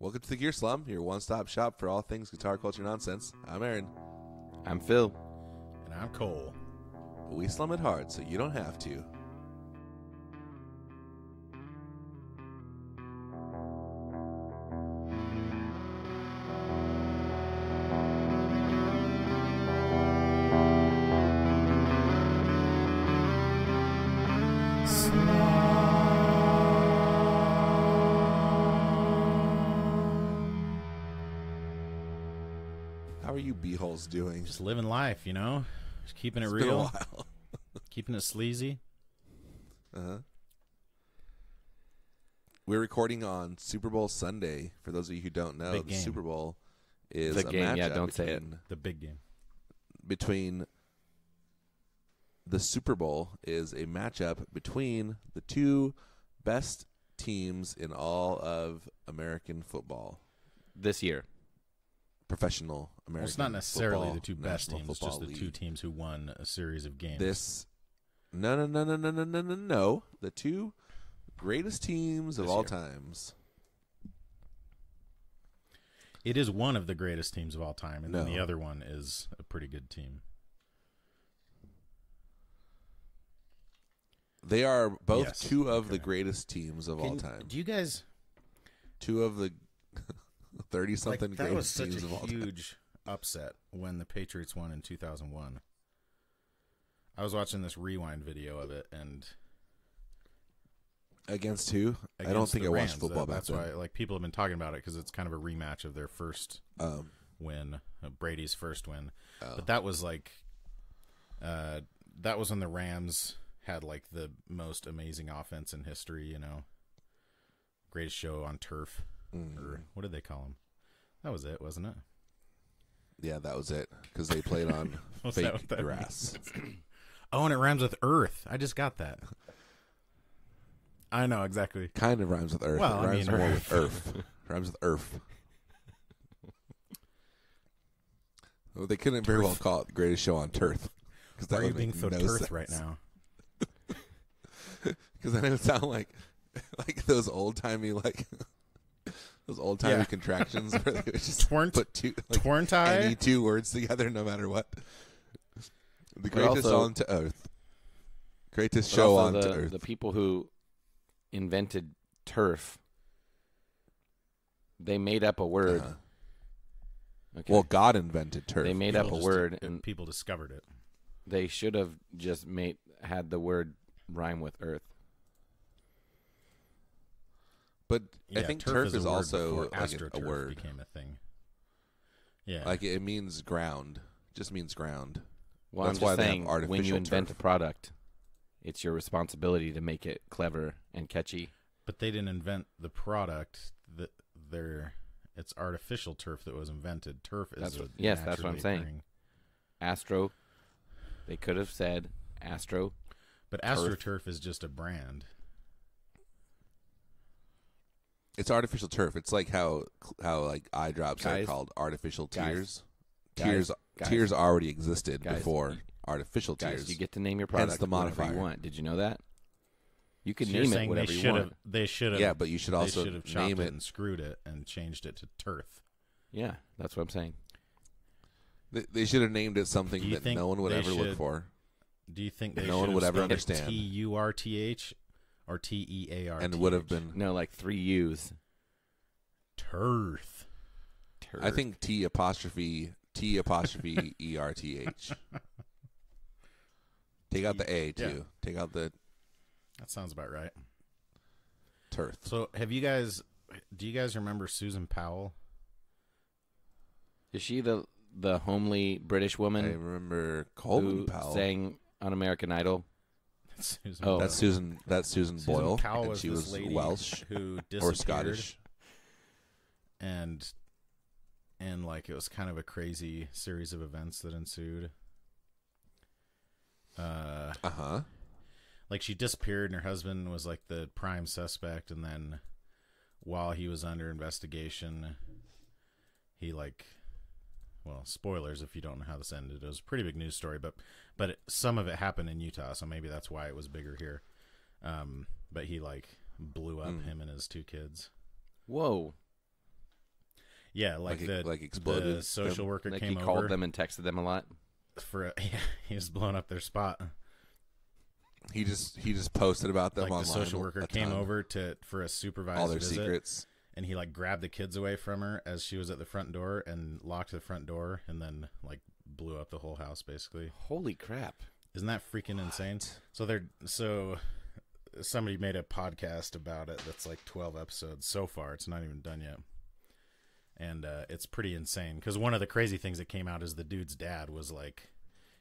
Welcome to the Gear Slum, your one-stop shop for all things guitar culture nonsense. I'm Aaron. I'm Phil. And I'm Cole. We slum it hard so you don't have to. How are you b-holes doing? Just living life, you know? Just keeping it It's real. been a while. Keeping it sleazy. Uh-huh. We're recording on Super Bowl Sunday. For those of you who don't know, Big the game. Super Bowl is The a game, matchup yeah, don't say it. The big game. between the Super Bowl is a matchup between the two best teams in all of American football. This year. Professional American Well, it's not necessarily football, the two best National teams. It's just Football the two League. teams who won a series of games. No. The two greatest teams of This all year. times. It is one of the greatest teams of all time, and then No. the other one is a pretty good team. They are both Yes. two of the Okay. greatest teams of all time. Do you guys... Two of the 30-something that was greatest such teams a of all time. huge upset when the Patriots won in 2001. I was watching this rewind video of it, and Against who? I don't against think the I watched Rams, football back that's then. why like people have been talking about it because it's kind of a rematch of their first win, Brady's first win. But that was like that was when the Rams had like the most amazing offense in history, you know. Greatest show on turf. Or what did they call them? That was it, wasn't it? Yeah, that was it. Because they played on What's that- fake what that grass. Oh, and it rhymes with earth. I just got that. I know, exactly. Kind of rhymes with earth. Well, it I rhymes mean, more earth. with earth. Rhymes with earth. Well, they couldn't very well call it the greatest show on turf. Because Why that are you would being make so no turf sense. right now? Because then it would sound like those old timey Yeah. contractions where they would just Twernt- put two Twernt-I? any two words together no matter what. The But greatest also- on to earth. Greatest But show also on to the, earth. the people who invented turf, they made up a word. Uh-huh. Okay. Well, God invented turf. They made up a People just- word, and people discovered it. they should have just had the word rhyme with earth. But I Yeah, think turf turf is is a word also before like a astroturf word. became a thing. Yeah. Like it means ground. Just means ground. Well, That's I'm why just they have saying, when artificial you invent turf. a product, it's your responsibility to make it clever and catchy. But they didn't invent the product. It's artificial turf that was invented. Turf is That's what I'm saying. occurring. Astro, they could have said Astro. But AstroTurf is just a brand. It's artificial turf. It's like how like eye drops are Guys. called artificial Guys. tears. Guys. Tears already existed Guys. before artificial Guys, tears. you get to name your Hence product the whatever modifier. you want. Did you know that? You can So you're name it saying whatever they you should want. have. They should have. Yeah, but you should also they should have chopped name it it. and screwed it and changed it to turf. Yeah, that's what I'm saying. They should have named it something Do you that think no one would they ever look should- for. Do you think they No one should would have ever spelled it understand. TURTH or TEARTH? And would have been. No, like 3 U's. turf. I think T apostrophe ERTH. Take out the A too. Yeah. Take out the That sounds about right. turf. So, do you guys remember Susan Powell? Is she the homely British I woman remember Coleman who Powell. sang on American Idol? Susan Oh. That's Susan Boyle, Powell and was she this was lady Welsh who or disappeared, Scottish. and like it was kind of a crazy series of events that ensued. Like she disappeared, and her husband was like the prime suspect, and then while he was under investigation, he well, spoilers if you don't know how this ended. It was a pretty big news story, but some of it happened in Utah, so maybe that's why it was bigger here. But he blew up him and his two kids. Whoa. Yeah, like exploded. the social worker Like came he over. called them and texted them a lot. He was blowing up their spot. He just posted about them Like online. the social worker came over for a supervised all their visit, secrets, and he like grabbed the kids away from her as she was at the front door and locked the front door, and then like blew up the whole house basically. Holy crap! Isn't that freaking insane? So somebody made a podcast about it that's like 12 episodes so far. It's not even done yet. And it's pretty insane because one of the crazy things that came out is the dude's dad was like,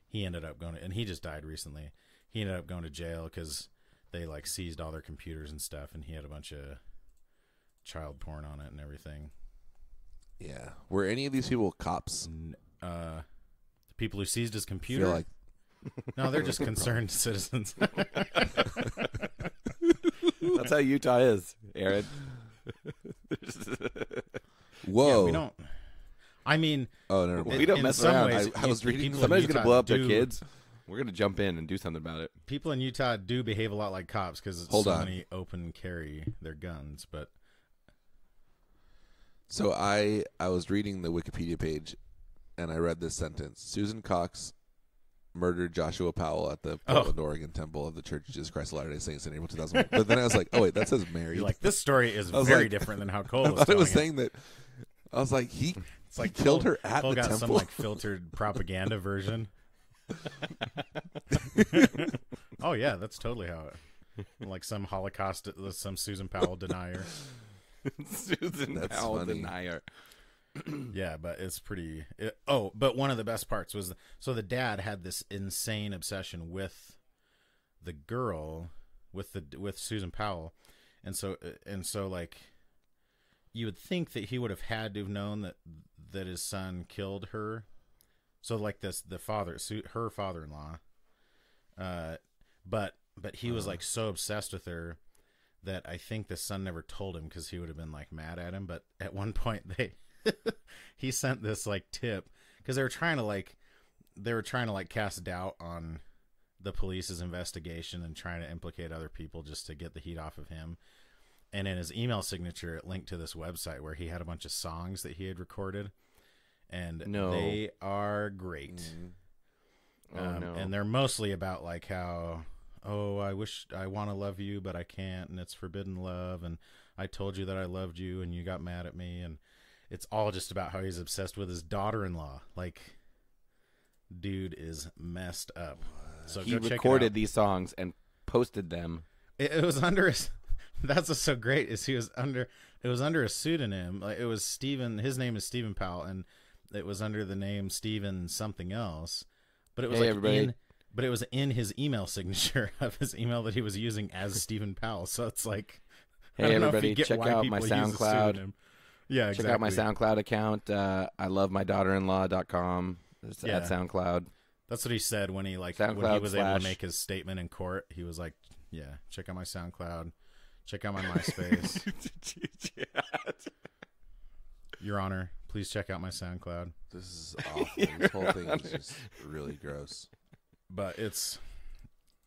he ended up going to, and he just died recently. He ended up going to jail because they like seized all their computers and stuff, and he had a bunch of child porn on it and everything. Yeah. Were any of these people cops? The people who seized his computer? Feel like No, they're just concerned citizens. That's how Utah is, Aaron. whoa. Yeah, we don't. I mean, Oh, never mind. We don't in mess some around. ways, I was reading people in Somebody's going to Utah blow up their do- kids. We're going to jump in and do something about it. People in Utah do behave a lot like cops because Hold so on. many open carry their guns. But So I was reading the Wikipedia page, and I read this sentence: Susan Cox murdered Joshua Powell at the Portland, Oregon Temple of the Church of Jesus Christ of Latter-day Saints in April 2001. But then I was like, oh wait, that says married. you're like, this story is I was very like- different than how Cole I was thought it telling was it. saying that. I was like, he It's killed Cole- her at Cole the got temple. some like filtered propaganda version. Oh yeah, that's totally how it. Like some Holocaust, some Susan Powell denier. Susan That's Powell funny. denier. Yeah, but it's pretty. But one of the best parts was so the dad had this insane obsession with the girl, with Susan Powell, and so like you would think that he would have had to have known that his son killed her. So like her father-in-law, but he was like so obsessed with her that I think the son never told him because he would have been like mad at him. But at one point he sent this like tip because they were trying to like cast doubt on the police's investigation and trying to implicate other people just to get the heat off of him. And in his email signature, it linked to this website where he had a bunch of songs that he had recorded, and they are great. No. And they're mostly about like how, I want to love you, but I can't, and it's forbidden love, and I told you that I loved you, and you got mad at me, and it's all just about how he's obsessed with his daughter-in-law. Like, dude is messed up. So He go check it recorded out. these songs and posted them. It was under his. That's what's so great is it was under a pseudonym. Like it was Stephen. His name is Stephen Powell, and it was under the name Stephen something else. But it was but it was in his email signature of his email that he was using as Stephen Powell. So it's like, I Hey don't know if everybody, you get check why out people my use a SoundCloud. pseudonym. Yeah, exactly. Check out my SoundCloud account. I love my daughter-in-law.com. It's Yeah. at SoundCloud. That's what he said when he when he SoundCloud was able / to make his statement in court. He was like, "Yeah, check out my SoundCloud, check out my MySpace." Your Honor, please check out my SoundCloud. This is awful. This whole thing is just really gross. But it's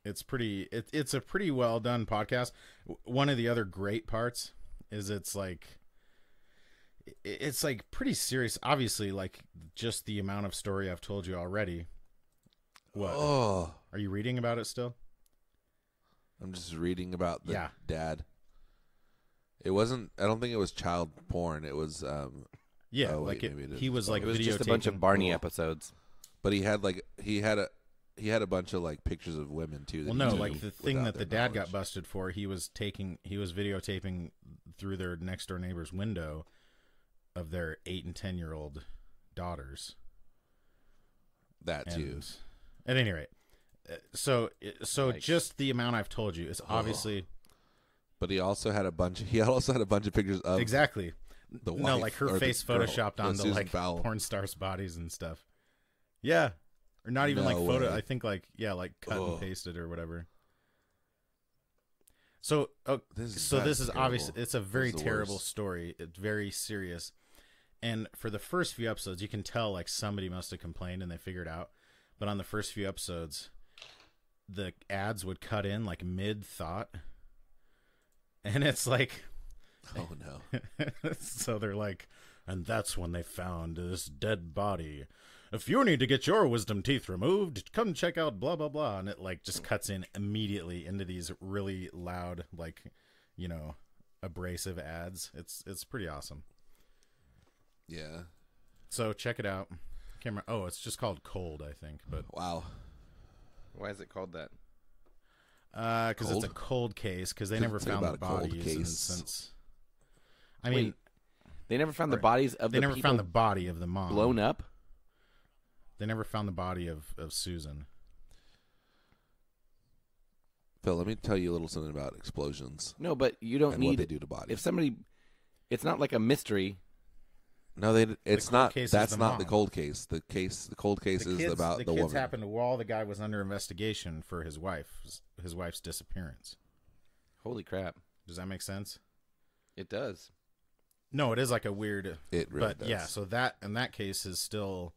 a pretty well done podcast. One of the other great parts is it's like pretty serious. Obviously, like just the amount of story I've told you already. What? Oh, Are you reading about it still? I'm just reading about the Yeah. dad. It wasn't. I don't think it was child porn. It was. Yeah, Oh, wait, like maybe it is. he was like It was just a bunch of videotaping- Barney Cool. episodes. But he had a bunch of like pictures of women too. that Well, he no, took like the thing without that the their dad got knowledge. busted for, he was videotaping through their next door neighbor's window of their 8 and 10-year-old daughters. That too. And at any rate, so Yikes. just the amount I've told you is obviously But he also had a bunch. He also had a bunch of pictures of exactly the wife. no, like her or the face girl, photoshopped onto Susan like Powell. porn stars' bodies and stuff. Yeah, or not even like No photo. way. I think like cut Ugh. and pasted or whatever. So This is this is terrible. obviously it's a very This is the terrible worst. story. It's very serious, and for the first few episodes, you can tell like somebody must have complained and they figured it out. But on the first few episodes, the ads would cut in like mid thought, and it's like, Oh no. so they're like, And that's when they found this dead body. If you need to get your wisdom teeth removed, come check out blah, blah, blah. And it like just cuts in immediately into these really loud, like, you know, abrasive ads. It's pretty awesome. Yeah. So check it out. Can't remember. Oh, it's just called Cold, I think. But Wow. Why is it called that? because it's a cold case, because they never found the bodies. And since, I mean, Wait, they never found the bodies of they the never people found the body of the mom blown up. They never found the body of Susan. Phil, let me tell you a little something about explosions. No, but you don't and need what they do to bodies. If somebody, it's not like a mystery. No, it's not. That's not the mom. cold case. The cold case is about the kids woman. happened while the guy was under investigation for his wife's disappearance. Holy crap! Does that make sense? It does. No, it is like a weird. It really but does. yeah, so that in that case is still.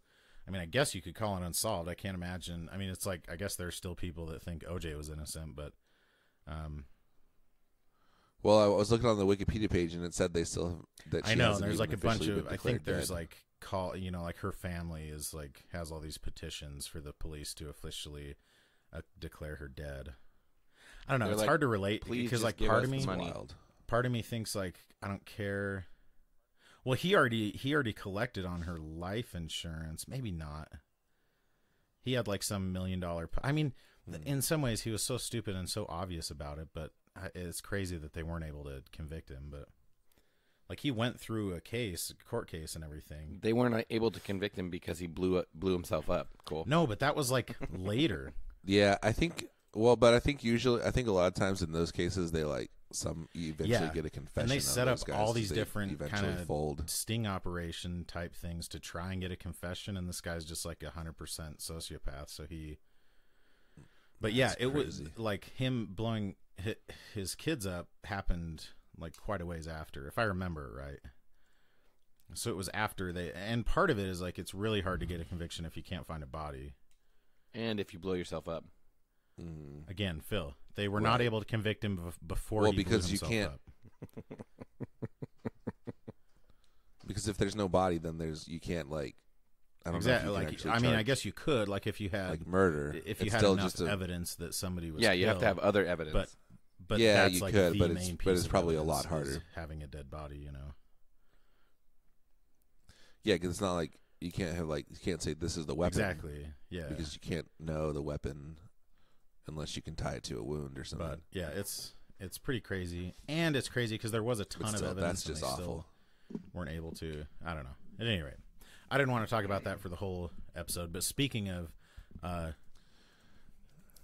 I mean, I guess you could call it unsolved. I can't imagine. I mean, it's like I guess there's still people that think OJ was innocent, but. Well, I was looking on the Wikipedia page, and it said they still have that. She I know hasn't there's even like a bunch officially of. been I think declared there's dead. like like her family is like has all these petitions for the police to officially declare her dead. I don't know. They're It's like, hard to relate "Please because just like give part us of the me, money." Wild. part of me thinks like I don't care. Well, he already collected on her life insurance. Maybe not. He had like some $1 million. I mean, in some ways, he was so stupid and so obvious about it. But it's crazy that they weren't able to convict him. But like he went through a court case, and everything. They weren't able to convict him because he blew himself up. Cool. No, but that was like later. Yeah, I think. Well, but I think a lot of times in those cases they eventually get a confession. And they on set up those guys all 'cause these they different eventually kind of fold. sting operation type things to try and get a confession, and this guy's just like 100% sociopath. So he, but yeah, That's it was crazy. like him blowing his kids up happened like quite a ways after, if I remember right. So it was after and part of it is like it's really hard to get a conviction if you can't find a body. And if you blow yourself up. Again, Phil, they were not able to convict him before. Well, he because blew you himself can't- up. Because if there's no body, then you can't like. I don't Exactly. know. If you Like can actually I mean, I charge, guess you could like if you had like murder. if you it's had still enough just evidence that somebody was Yeah, you have to killed, have other evidence. but Yeah, that's you like could, the but main it's piece of probably a evidence lot harder. is having a dead body, you know. Yeah, because it's not like you can't say this is the weapon Exactly. Yeah. because you can't know the weapon unless you can tie it to a wound or something. But yeah, it's pretty crazy, and it's crazy because there was a ton But still, of evidence. that's just and they awful. Still weren't able to. I don't know. At any rate, I didn't want to talk about that for the whole episode. But speaking of,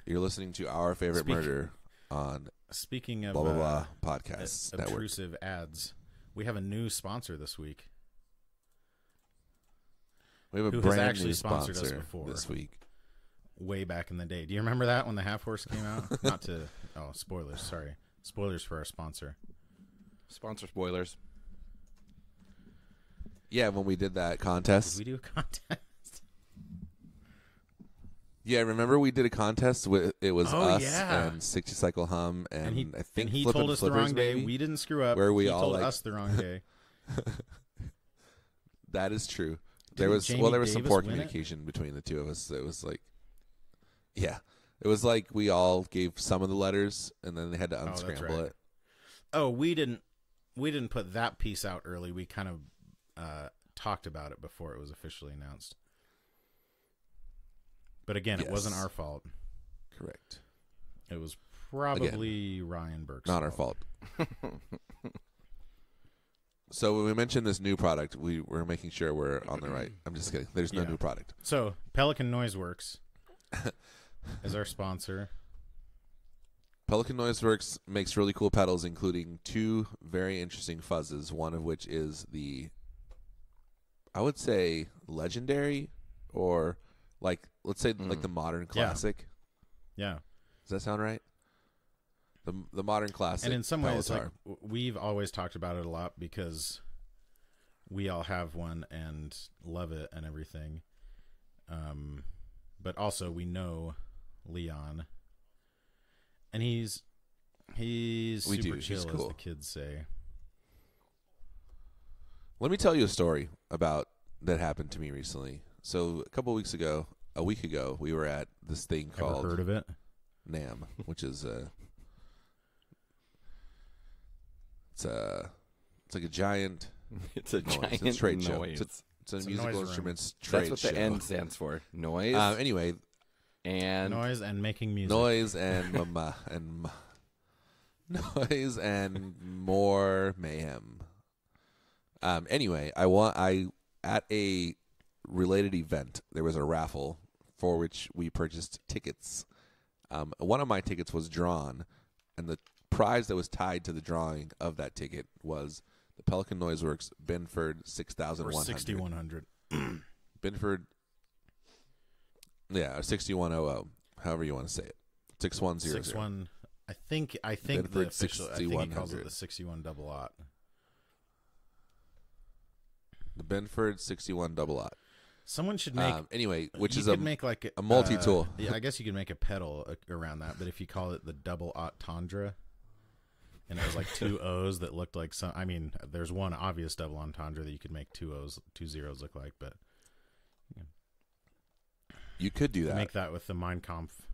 You're listening to Our Favorite Murder on speaking of blah blah blah podcasts network. obtrusive ads, we have a new sponsor this week. We have a who has brand actually new sponsored us sponsor before. this week. Way back in the day. Do you remember that when the Half Horse came out? Not to spoilers, sorry. Spoilers for our sponsor. Sponsor spoilers. Yeah, when we did that Did contest. we do a contest? Yeah, remember we did a contest with it was us yeah. and 60 Cycle Hum and I think he Flippin' told us the Flippers, wrong day. maybe? We didn't screw up. Where we he all, told like- us the wrong day. That is true. Didn't Some Jamie poor Davis win it? communication between the two of us. It was like, yeah, it was like we all gave some of the letters and then they had to that's unscramble right. it. Oh, we didn't put that piece out early. We kind of talked about it before it was officially announced. But again, it wasn't Yes. our fault. Correct. It was probably Ryan Burke's Not our fault. So when we mentioned this new product, we're making sure we're on the right. I'm just kidding. There's no Yeah. new product. So Pelican Noiseworks is our sponsor. Pelican Noiseworks makes really cool pedals, including two very interesting fuzzes, one of which is I would say, legendary, or let's say like the modern classic. Yeah. Does that sound right? The modern classic. And in some ways, Pelletar. we've always talked about it a lot because we all have one and love it and everything. But also we know Leon, and he's super chill, He's cool. as the kids say. Let me tell you a story about that happened to me recently. So a week ago, we were at this thing called Ever heard of it? NAM, which is it's like a giant. It's a noise. giant It's a trade show. noise. It's a It's a musical noise room. instruments trade That's show. what the N stands for. Noise. Anyway, and Noise and making music. noise and noise and more mayhem. Anyway, I at a related event, there was a raffle for which we purchased tickets. One of my tickets was drawn, and the prize that was tied to the drawing of that ticket was the Pelican Noiseworks Binford 6100. Or 6100. Binford, yeah, 6100, however you want to say it. 6100. 61. I think Binford the official. I think he calls it 6100. the 61 double aught. The Binford 6100. Someone should make. Anyway, which you is could make like a multi-tool. Yeah, I guess you could make a pedal around that, but if you call it the double aught tundra, and it was like two O's that looked like some. I mean, there's one obvious double entendre that you could make two O's, two zeros look like, but you could do that. make that with the Mein Kampf.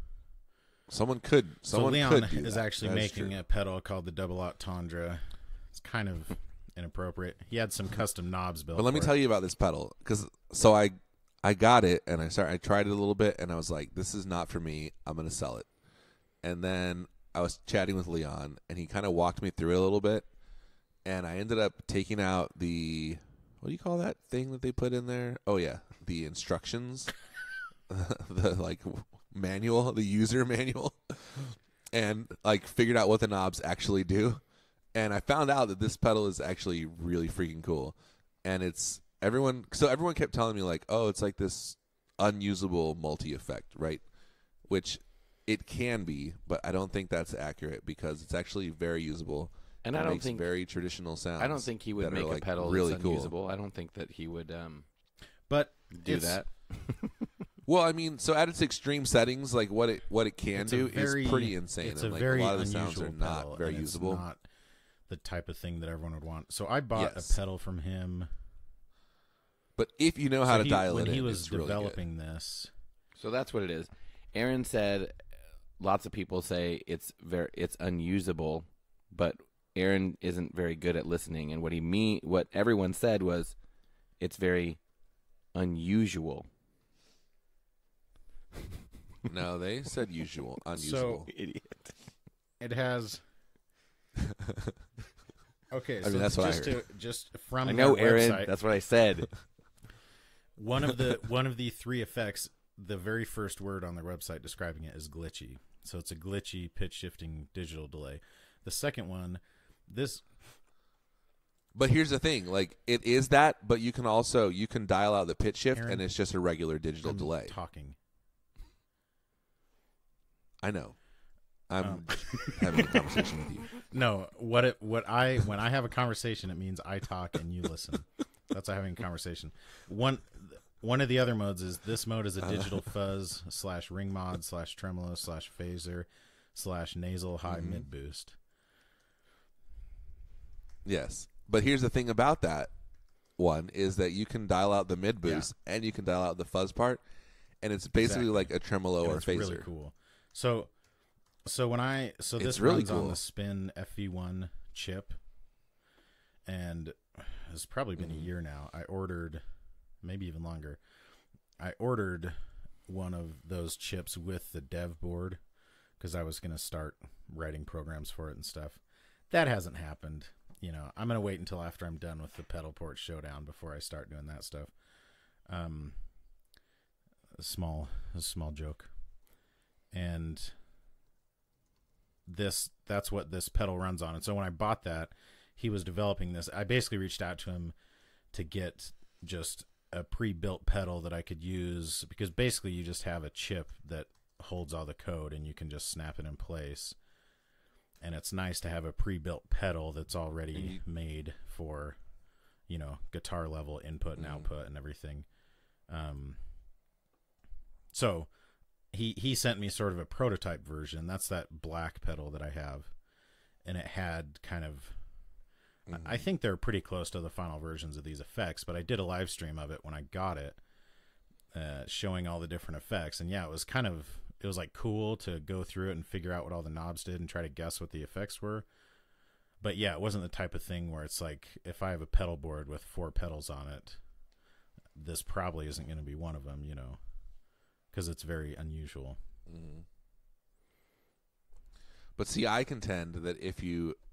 Someone could. Someone so Leon could do is that. actually That is making true. a pedal called the double aught tundra. It's kind of inappropriate. He had some custom knobs built. But let me tell you about this pedal, because I got it and I tried it a little bit and I was like, this is not for me. I'm gonna sell it. And then I was chatting with Leon and he kind of walked me through it a little bit, and I ended up taking out the, what do you call that thing that they put in there? Oh yeah, the instructions, the like manual, the user manual, and like figured out what the knobs actually do. And I found out that this pedal is actually really freaking cool. And it's everyone kept telling me like, oh, it's like this unusable multi-effect, right? Which it can be, but I don't think that's accurate because it's actually very usable. And it I don't makes think very traditional sounds. I don't think he would that make are, a like, pedal really that's cool. unusable. I don't think that he would but do it's- that. Well, I mean, so at its extreme settings, like what it can It's a do very- is pretty insane. It's and a like very a lot of the sounds unusual are not pedal, very and it's usable. not the type of thing that everyone would want. So I bought Yes. a pedal from him. But if you know how So to dial when it in, he was it's really good. developing this. So that's what it is. Aaron said lots of people say it's unusable, but Aaron isn't very good at listening, and what everyone said was it's very unusual. No, they said unusable. Idiot. It has. Okay, so mean, that's what I just heard. just from I know, their Aaron. website, That's what I said. one of the three effects. The very first word on their website describing it is glitchy. So it's a glitchy pitch shifting digital delay. The second one, this But here's the thing, like it is that, but you can dial out the pitch shift, Aaron, and it's just a regular digital I'm delay. talking. I know. I'm having a conversation with you. No, when I have a conversation, it means I talk and you listen. That's having a conversation. One of the other modes is this mode is a digital fuzz / ring mod / tremolo / phaser / nasal high mid boost. Yes, but here's the thing about that one is that you can dial out the mid boost and you can dial out the fuzz part, and it's basically Exactly. like a tremolo And or it's phaser. really cool. So this It's really runs on cool. the Spin FV1 chip, and it's probably been a year now. I ordered, maybe even longer. I ordered one of those chips with the dev board because I was going to start writing programs for it and stuff. That hasn't happened. You know, I'm going to wait until after I'm done with the pedal port showdown before I start doing that stuff. A small joke. And that's what this pedal runs on. And so when I bought that, he was developing this. I basically reached out to him to get just a pre-built pedal that I could use, because basically you just have a chip that holds all the code and you can just snap it in place. And it's nice to have a pre-built pedal that's already made for, guitar level input and output and everything. So he sent me sort of a prototype version. That's that black pedal that I have. And it had kind of I think they're pretty close to the final versions of these effects, but I did a live stream of it when I got it, showing all the different effects. And yeah, it was like cool to go through it and figure out what all the knobs did and try to guess what the effects were. But yeah, it wasn't the type of thing where it's like, if I have a pedal board with 4 pedals on it, this probably isn't going to be one of them, you know, because it's very unusual. Mm-hmm. But see, I contend that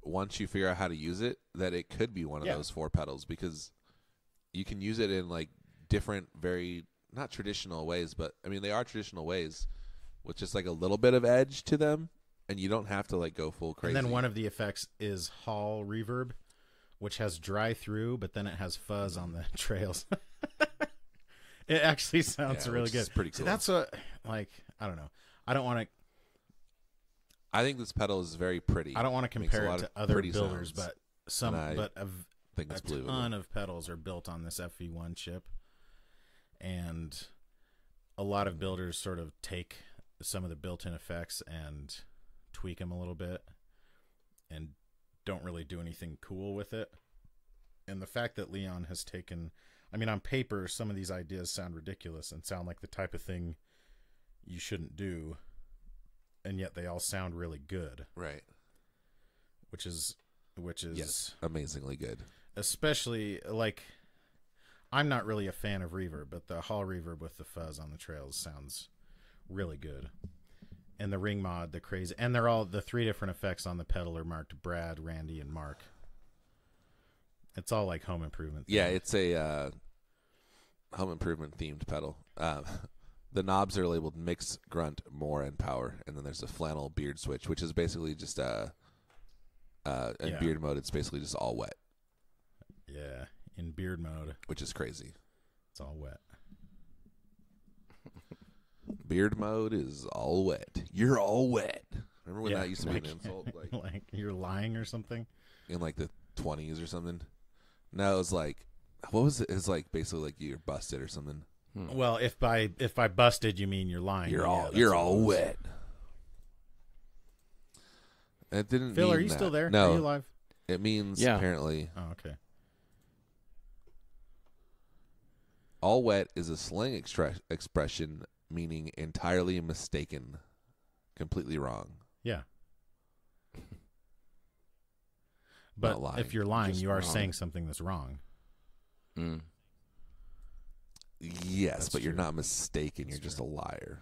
once you figure out how to use it, that it could be one of those 4 pedals, because you can use it in like different, very not traditional ways, but I mean they are traditional ways with just like a little bit of edge to them, and you don't have to like go full crazy. And then one of the effects is hall reverb, which has dry through, but then it has fuzz on the trails. It actually sounds really good. It's pretty cool. See, that's what, like, I don't know. I don't want to. I think this pedal is very pretty. I don't want to compare it to other builders, sounds, but a believable. ton of pedals are built on this FV1 chip, and a lot of builders sort of take some of the built-in effects and tweak them a little bit, and don't really do anything cool with it. And the fact that Leon has taken, I mean, on paper, some of these ideas sound ridiculous and sound like the type of thing you shouldn't do, and yet they all sound really good. Right. Which is yes, amazingly good. Especially, like, I'm not really a fan of reverb, but the hall reverb with the fuzz on the trails sounds really good. And the ring mod, the crazy, and they're all, the 3 different effects on the pedal are marked Brad, Randy, and Mark. It's all like home improvement. Yeah, it's a home improvement themed pedal. The knobs are labeled mix, grunt, more, and power, and then there's a flannel beard switch, which is basically just in beard mode. It's basically just all wet. Yeah, in beard mode, which is crazy. It's all wet. Beard mode is all wet. You're all wet. Remember when that used to be an insult? Like you're lying or something? In like the 20s or something? No, it was like, what was it? It was like basically like you're busted or something. Well, if by busted you mean you're lying, you're all wet. It didn't. Phil, mean are you that. still there? No, are you alive? It means apparently. Oh, okay. All wet is a slang expression meaning entirely mistaken, completely wrong. Yeah. But if you're lying, you are saying something that's wrong. Mm. Yes, but you're not mistaken. You're just a liar.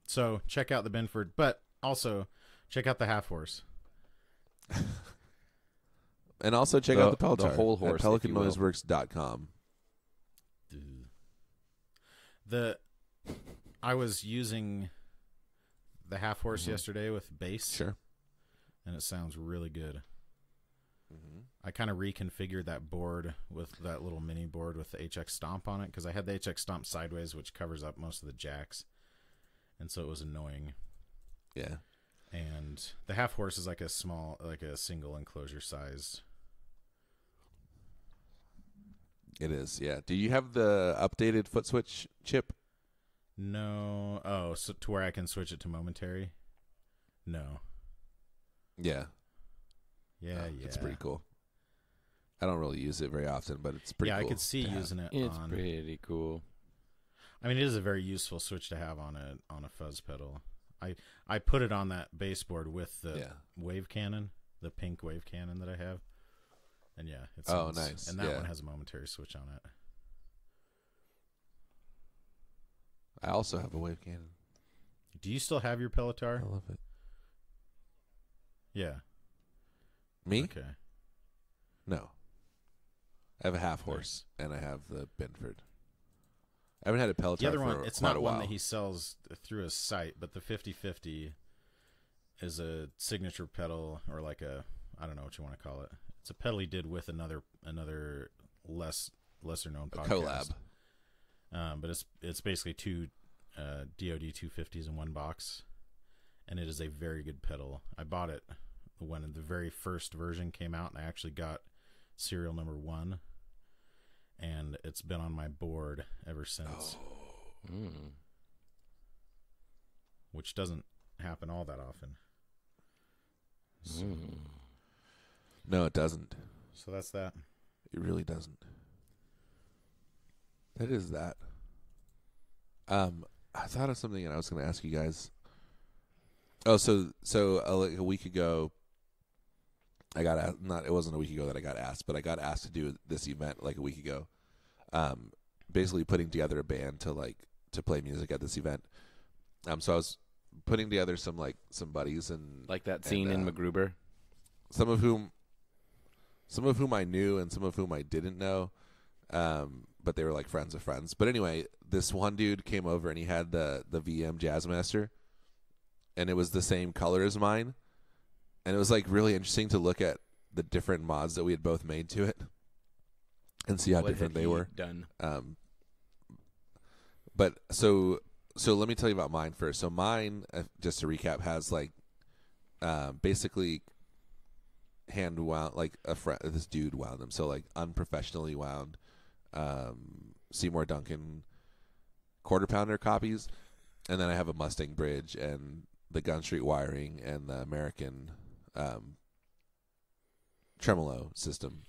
So check out the Binford, but also check out the Half Horse. And also check out the Peltar, the whole horse, at pelicannoiseworks.com. I was using the Half Horse yesterday with bass. Sure. And it sounds really good. Mm-hmm. I kind of reconfigured that board with that little mini board with the HX Stomp on it, because I had the HX Stomp sideways, which covers up most of the jacks, and so it was annoying. Yeah. And the Half Horse is like a single enclosure size. It is, yeah. Do you have the updated foot switch chip? No. Oh, so to where I can switch it to momentary? No. Yeah. Yeah. It's pretty cool. I don't really use it very often, but it's pretty cool. Yeah, I could see using it. It's pretty cool. I mean, it is a very useful switch to have on a fuzz pedal. I put it on that bass board with the wave cannon, the pink wave cannon that I have. And yeah, it sounds, nice. And that one has a momentary switch on it. I also have a wave cannon. Do you still have your Pelotar? I love it. Yeah. Me? Okay. No. I have a Half Horse, and I have the Binford. I haven't had a Pelotar the other for one, it's quite not a one while. that he sells through his site, but the 50/50 is a signature pedal, or like a, I don't know what you want to call it. It's a pedal he did with another lesser known podcast. Collab. But it's basically two DoD 250s in one box, and it is a very good pedal. I bought it when the very first version came out, and I actually got serial number 1, and it's been on my board ever since. Which doesn't happen all that often. So. No, it doesn't. So that's that. It really doesn't. That is that. I thought of something and I was going to ask you guys. Oh, so like a week ago, I got asked, it wasn't a week ago that I got asked, but I got asked to do this event like a week ago. Basically putting together a band to play music at this event. So I was putting together some buddies and like that scene in MacGruber. Some of whom I knew and some of whom I didn't know. But they were like friends of friends. But anyway, this one dude came over and he had the VM Jazzmaster, and it was the same color as mine. And it was like really interesting to look at the different mods that we had both made to it and see how different they were. Done. But so let me tell you about mine first. So mine, just to recap, has like basically hand wound, like this dude wound them. So like unprofessionally wound Seymour Duncan quarter pounder copies, and then I have a Mustang bridge and the Gun Street wiring and the American tremolo system.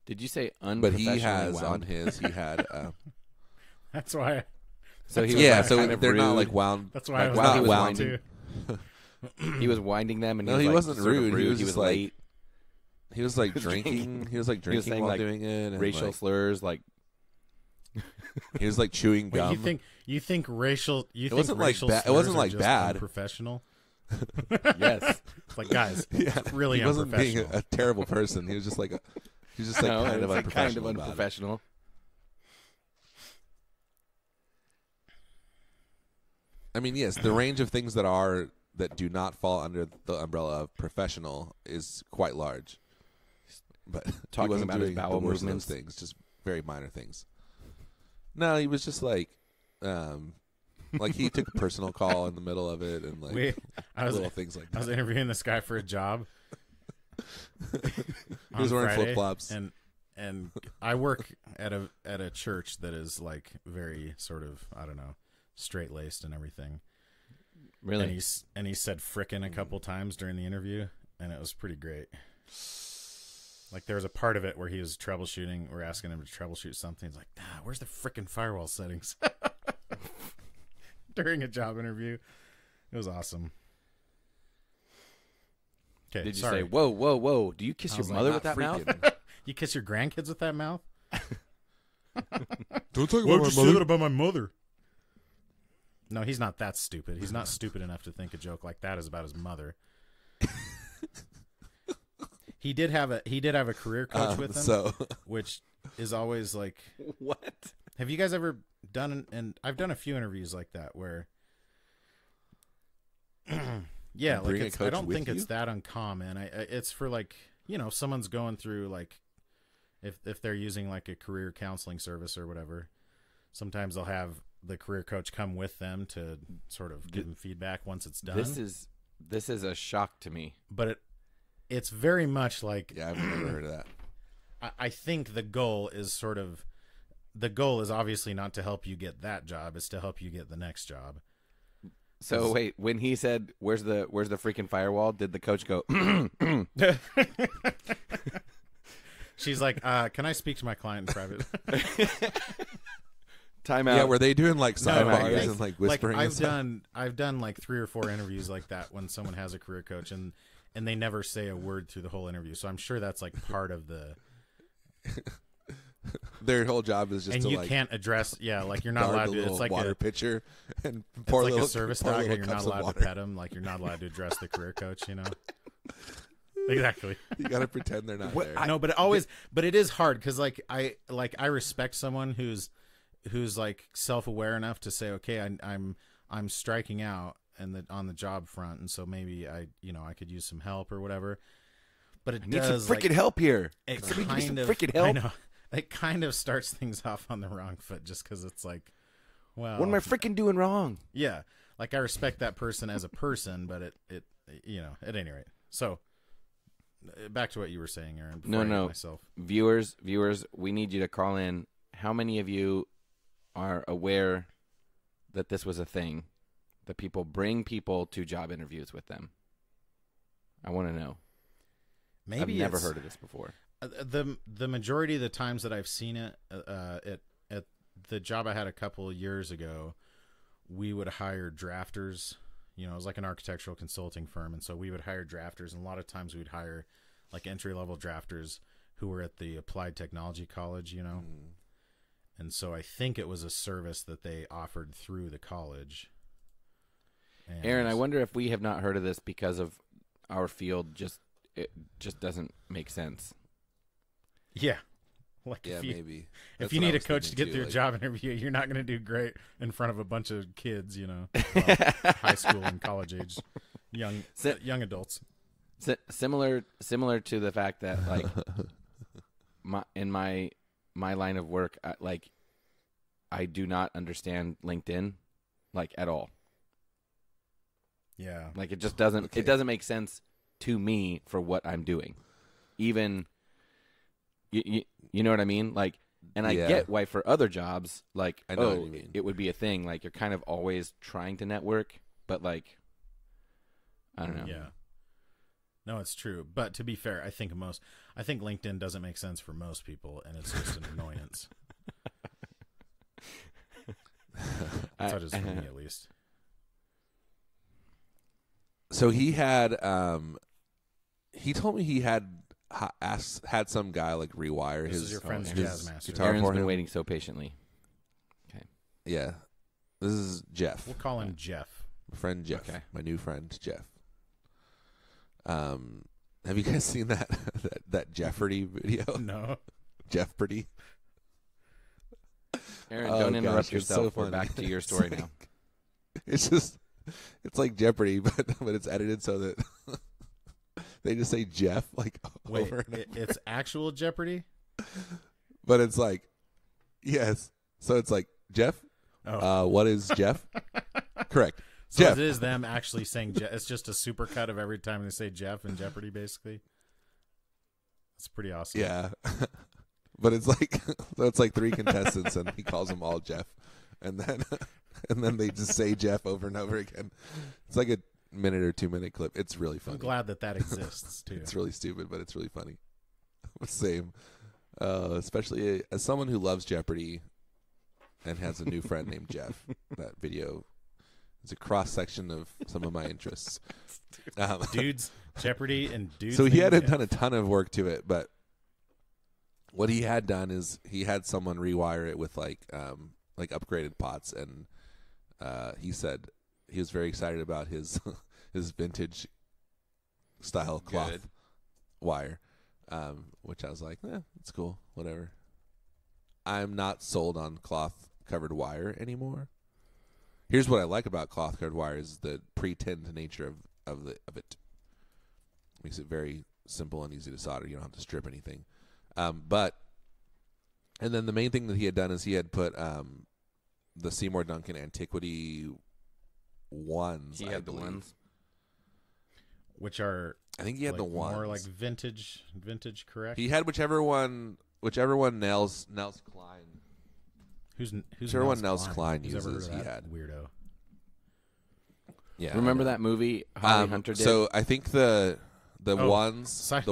Did you say But unprofessionally he has wound? on his, he had That's why. So he yeah, was so kind of they're not rude. like wound. That's why I was while he not was wound winding. too. He was winding them, and No, he he was wasn't sort of rude. He was just like late. He was like He was drinking. He was like He was drinking saying, while like, doing it. And racial like, slurs, like he was like chewing Wait, gum. you think racial? You think wasn't like racial ba- it slurs wasn't are like just bad. Unprofessional. yes. It's like, guys, Yeah, it's really he wasn't being unprofessional. a terrible person. He was just like he was just like No, kind it's of like unprofessional. kind of about it. unprofessional. I mean, yes, the range of things that do not fall under the umbrella of professional is quite large. But Talking he wasn't about his doing bowel the worst movements. of those things, just very minor things. No, he was just like he took a personal call in the middle of it, and like little things like I was that. interviewing this guy for a job. He was wearing flip flops, and I work at a church that is like very sort of, I don't know, straight laced and everything. Really? And he said frickin' a couple times during the interview, and it was pretty great. Like there was a part of it where he was troubleshooting. We're asking him to troubleshoot something. He's like, where's the frickin' firewall settings? During a job interview. It was awesome. Okay, Did you sorry. say, whoa, whoa, whoa? Do you kiss I your was like, mother not with that mouth? freaking. You kiss your grandkids with that mouth? Don't talk Why would you say that about my mother? No, he's not that stupid. He's not stupid enough to think a joke like that is about his mother. He did have a career coach with him, So which is always like, What? have you guys ever done? And I've done a few interviews like that where, yeah, Bring like a it's, I coach don't with think you? it's that uncommon. It's for like, someone's going through like, if they're using like a career counseling service or whatever, sometimes they'll have the career coach come with them to sort of give them feedback once it's done. This is a shock to me. But it's very much like, yeah, I've never heard of that. I think the goal is obviously not to help you get that job. It's to help you get the next job. So wait, when he said, "Where's the freaking firewall?" Did the coach go? She's like, "Can I speak to my client in private?" Time out. Yeah, were they doing like No, sidebars like- and like whispering? Like and stuff? I've done like 3 or 4 interviews like that when someone has a career coach and they never say a word through the whole interview. So I'm sure that's like part of the. Their whole job is just And to you like can't address, like you're not guard allowed the to. little It's like water a pitcher and it's pour like little a service pour dog, little and you're not cups of allowed to water. pet him. Like you're not allowed to address the career coach. Exactly. You gotta pretend they're not there. No, but it is hard because like I respect someone who's like self-aware enough to say, okay, I'm striking out on the job front, and so maybe I could use some help or whatever. But it I need does some freaking help here. it Somebody give me some kind of freaking help. I know, it kind of starts things off on the wrong foot just because it's like, well, What am I freaking doing wrong? yeah, like I respect that person as a person, but it at any rate. So back to what you were saying, Aaron. before I get No. myself. Viewers, we need you to call in. How many of you are aware that this was a thing, that people bring people to job interviews with them? I want to know. Maybe I've never heard of this before. The majority of the times that I've seen it at the job I had a couple of years ago, we would hire drafters. You know, it was like an architectural consulting firm, and so we would hire drafters, and a lot of times we'd hire like entry-level drafters who were at the Applied Technology College, you know. And so I think it was a service that they offered through the college. And Aaron, I wonder if we have not heard of this because of our field. It just doesn't make sense. Yeah. Like Yeah, if you, maybe. If That's you what I need a was coach to thinking get too, through a like- job interview, you're not going to do great in front of a bunch of kids, you know, well, high school and college age young adults. Similar to the fact that like in my line of work, I do not understand LinkedIn like at all. Yeah. Like it just doesn't Okay. it doesn't make sense to me for what I'm doing. Even you know what I mean? Like, and I Yeah. get why for other jobs, like, I know what you mean. it would be a thing. Like you're kind of always trying to network, but like, I don't know. Yeah. No, it's true. But to be fair, I think LinkedIn doesn't make sense for most people, and it's just an annoyance. Such as for me, at least. So he had, he told me he had had some guy like rewire This his, is your friend's his jazz master. guitar Aaron's for been him. waiting so patiently. Yeah, this is Jeff, We'll call him Jeff. my friend Jeff, Okay. my new friend Jeff. Have you guys seen that that Jeopardy video? No. Jeopardy. Aaron, Oh, don't interrupt gosh, it's yourself. so We're funny. back to your It's story like- now. It's like Jeopardy, but it's edited so that they just say Jeff like Wait, over and over. it's actual Jeopardy? But it's like, yes. So it's like Jeff. Oh. What is Jeff? Correct. So Jeff. it is them actually saying Jeff. It's just a supercut of every time they say Jeff in Jeopardy, basically. It's pretty awesome. Yeah. But it's like so it's like three contestants and he calls them all Jeff, and then they just say Jeff over and over again. It's like a minute or 2 minute clip. It's really funny. I'm glad that exists, too. It's really stupid, but it's really funny. Same. Especially as someone who loves Jeopardy and has a new friend named Jeff. That video is a cross section of some of my interests. Dudes, Jeopardy, and dudes. So he named hadn't Jeff. done a ton of work to it, but what he had done is he had someone rewire it with like upgraded pots, and he said he was very excited about his his vintage style cloth Good. wire, which I was like, it's cool, whatever. I'm not sold on cloth covered wire anymore. Here's what I like about cloth covered wire is the pre-tinned nature of it. Makes it very simple and easy to solder. You don't have to strip anything. And then the main thing that he had done is he had put the Seymour Duncan Antiquity ones. He I had the believe. ones. Which are I think he had like the ones. more like vintage, correct? He had whichever one Nels Klein. Who's whichever one Nels Klein Who's ever uses, heard of he that had. weirdo. Yeah, Remember I know. that movie Holly Hunter did? So I think the Oh,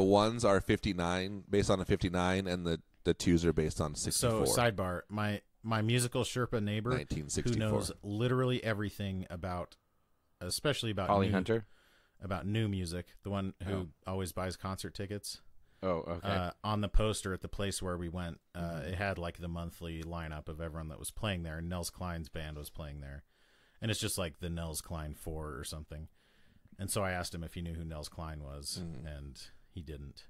ones are 59 based on a 59, and the twos are based on 64. So sidebar, my musical Sherpa neighbor who 1964. knows literally everything about, especially about Holly new, Hunter. about new music. The one who always buys concert tickets. Oh, okay. On the poster at the place where we went, it had like the monthly lineup of everyone that was playing there, and Nels Klein's band was playing there. And it's just like the Nels Klein 4 or something. And so I asked him if he knew who Nels Klein was, and he didn't.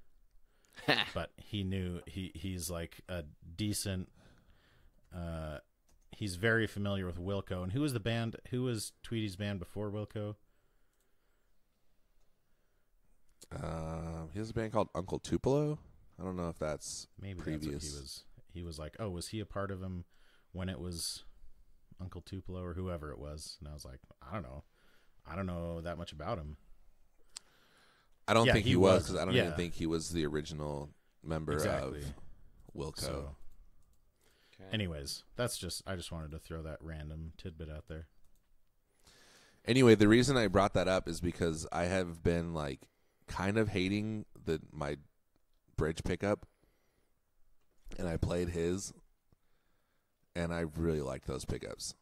But he knew he's like a decent. He's very familiar with Wilco. And who was the band? Who was Tweedy's band before Wilco? He has a band called Uncle Tupelo. I don't know if that's Maybe previous. that's what he was. He was like, oh, was he a part of him when it was Uncle Tupelo or whoever it was? And I was like, I don't know. I don't know that much about him. I don't Yeah, think he he was was. because I don't Yeah. even think he was the original member Exactly. of Wilco. So, anyways, I just wanted to throw that random tidbit out there. Anyway, the reason I brought that up is because I have been like kind of hating my bridge pickup, and I played his, and I really liked those pickups.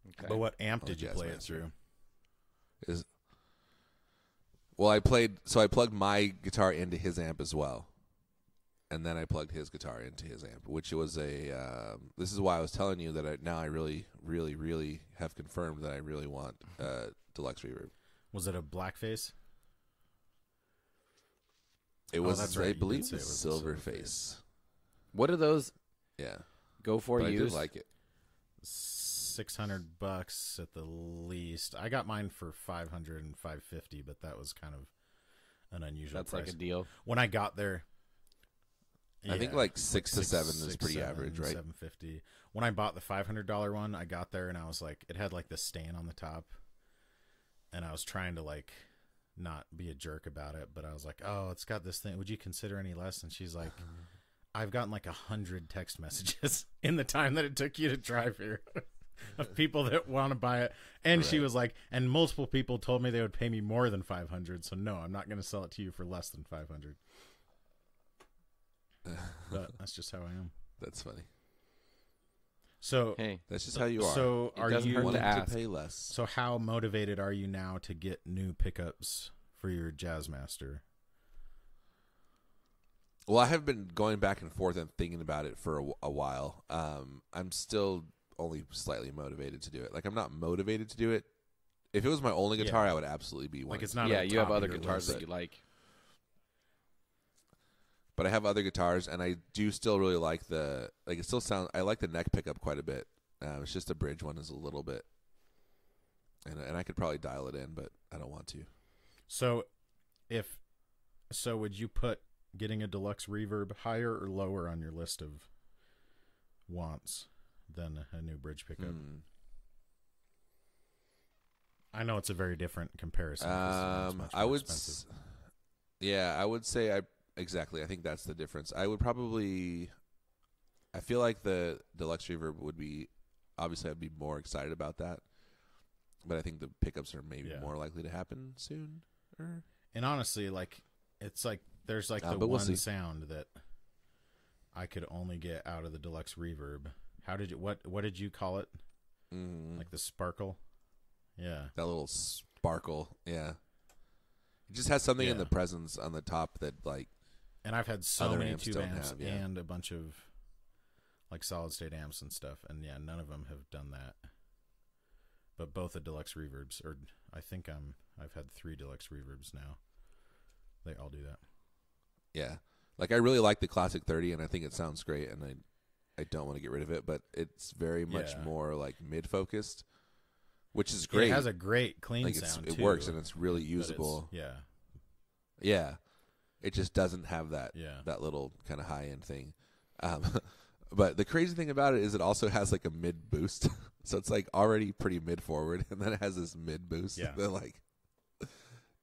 Okay. But what amp did you Jazz play it Master. through? I plugged my guitar into his amp as well, and then I plugged his guitar into his amp, which was this is why I was telling you that I really, really, really have confirmed that I really want deluxe reverb. Was it a blackface? It was, that's right. I You did believe, say a it was a silver silver face. What do those Yeah, go for? but I Use did like it. $600 at the least. I got mine for $500 and $550, but that was kind of an unusual that's price. like a deal. When I got there, I think like 6 to 7 is pretty average, right? $750. When I bought the $500 one, I got there and I was like, it had like the stand on the top, and I was trying to like not be a jerk about it, but I was like, oh, it's got this thing. Would you consider any less? And she's like, I've gotten like 100 text messages in the time that it took you to drive here of people that want to buy it. And she was like, and multiple people told me they would pay me more than 500. So no, I'm not going to sell it to you for less than 500. But that's just how I am. That's funny. So Hey, That's just how you are. So It are doesn't you hurt to wanting ask. to pay less? So how motivated are you now to get new pickups for your Jazzmaster? Well, I have been going back and forth and thinking about it for a while. I'm still only slightly motivated to do it. Like, I'm not motivated to do it. If it was my only guitar, I would absolutely be one. Like it's not. yeah, at the you have top of other your guitars list. that you like. But I have other guitars, and I do still really like it still sounds. I like the neck pickup quite a bit. It's just the bridge one is a little bit, and I could probably dial it in, but I don't want to. So, would you put getting a deluxe reverb higher or lower on your list of wants than a new bridge pickup? I know it's a very different comparison. 'Cause it's much I more would, expensive. I would say exactly. I think that's the difference. I would probably. I feel like the deluxe reverb would be. Obviously, I'd be more excited about that, but I think the pickups are maybe more likely to happen soon. And honestly, like it's like there's like the but we'll one see. sound that I could only get out of the deluxe reverb. How did you what did you call it? Like the sparkle? Yeah. That little sparkle, yeah. It just has something in the presence on the top that, like, And I've had so other many amps tube don't amps have, and a bunch of like solid state amps and stuff, and yeah, none of them have done that. But both the deluxe reverbs, or I think I've had 3 deluxe reverbs now. They all do that. yeah. Like, I really like the Classic 30, and I think it sounds great, and I don't want to get rid of it, but it's very much more, like, mid-focused, which is great. It has a great clean like sound, it too, works, and it's really but usable. Yeah. It just doesn't have that little kind of high-end thing. But the crazy thing about it is it also has, like, a mid-boost. So it's, like, already pretty mid-forward, and then it has this mid-boost that, like,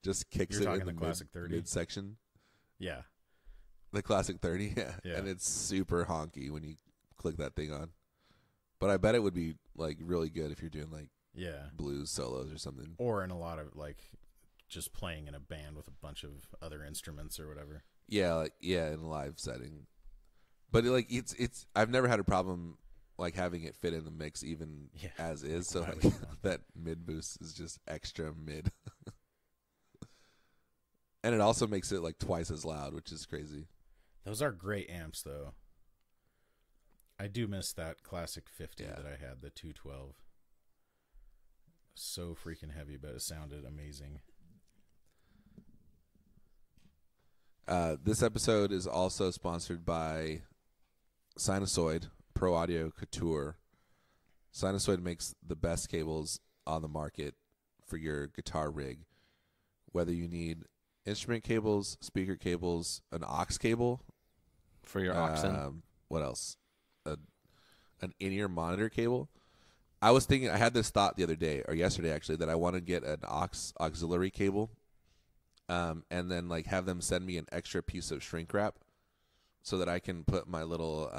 just kicks You're it in talking the the Classic 30? midsection. Yeah. The Classic 30, yeah. And it's super honky when you click that thing on. But I bet it would be, like, really good if you're doing, like, blues solos or something. Or in a lot of, like, just playing in a band with a bunch of other instruments or whatever. Yeah, in a live setting. But it's I've never had a problem like having it fit in the mix even as is. So like that mid boost is just extra mid. And it also makes it like twice as loud, which is crazy. Those are great amps though. I do miss that classic 50 that I had, the 212. So freaking heavy, but it sounded amazing. This episode is also sponsored by Sinusoid Pro Audio Couture. Sinusoid makes the best cables on the market for your guitar rig. Whether you need instrument cables, speaker cables, an aux cable. For your aux. What else? An in-ear monitor cable. I was thinking, I had this thought the other day, or yesterday actually, that I want to get an auxiliary cable. And then like have them send me an extra piece of shrink wrap so that I can put my little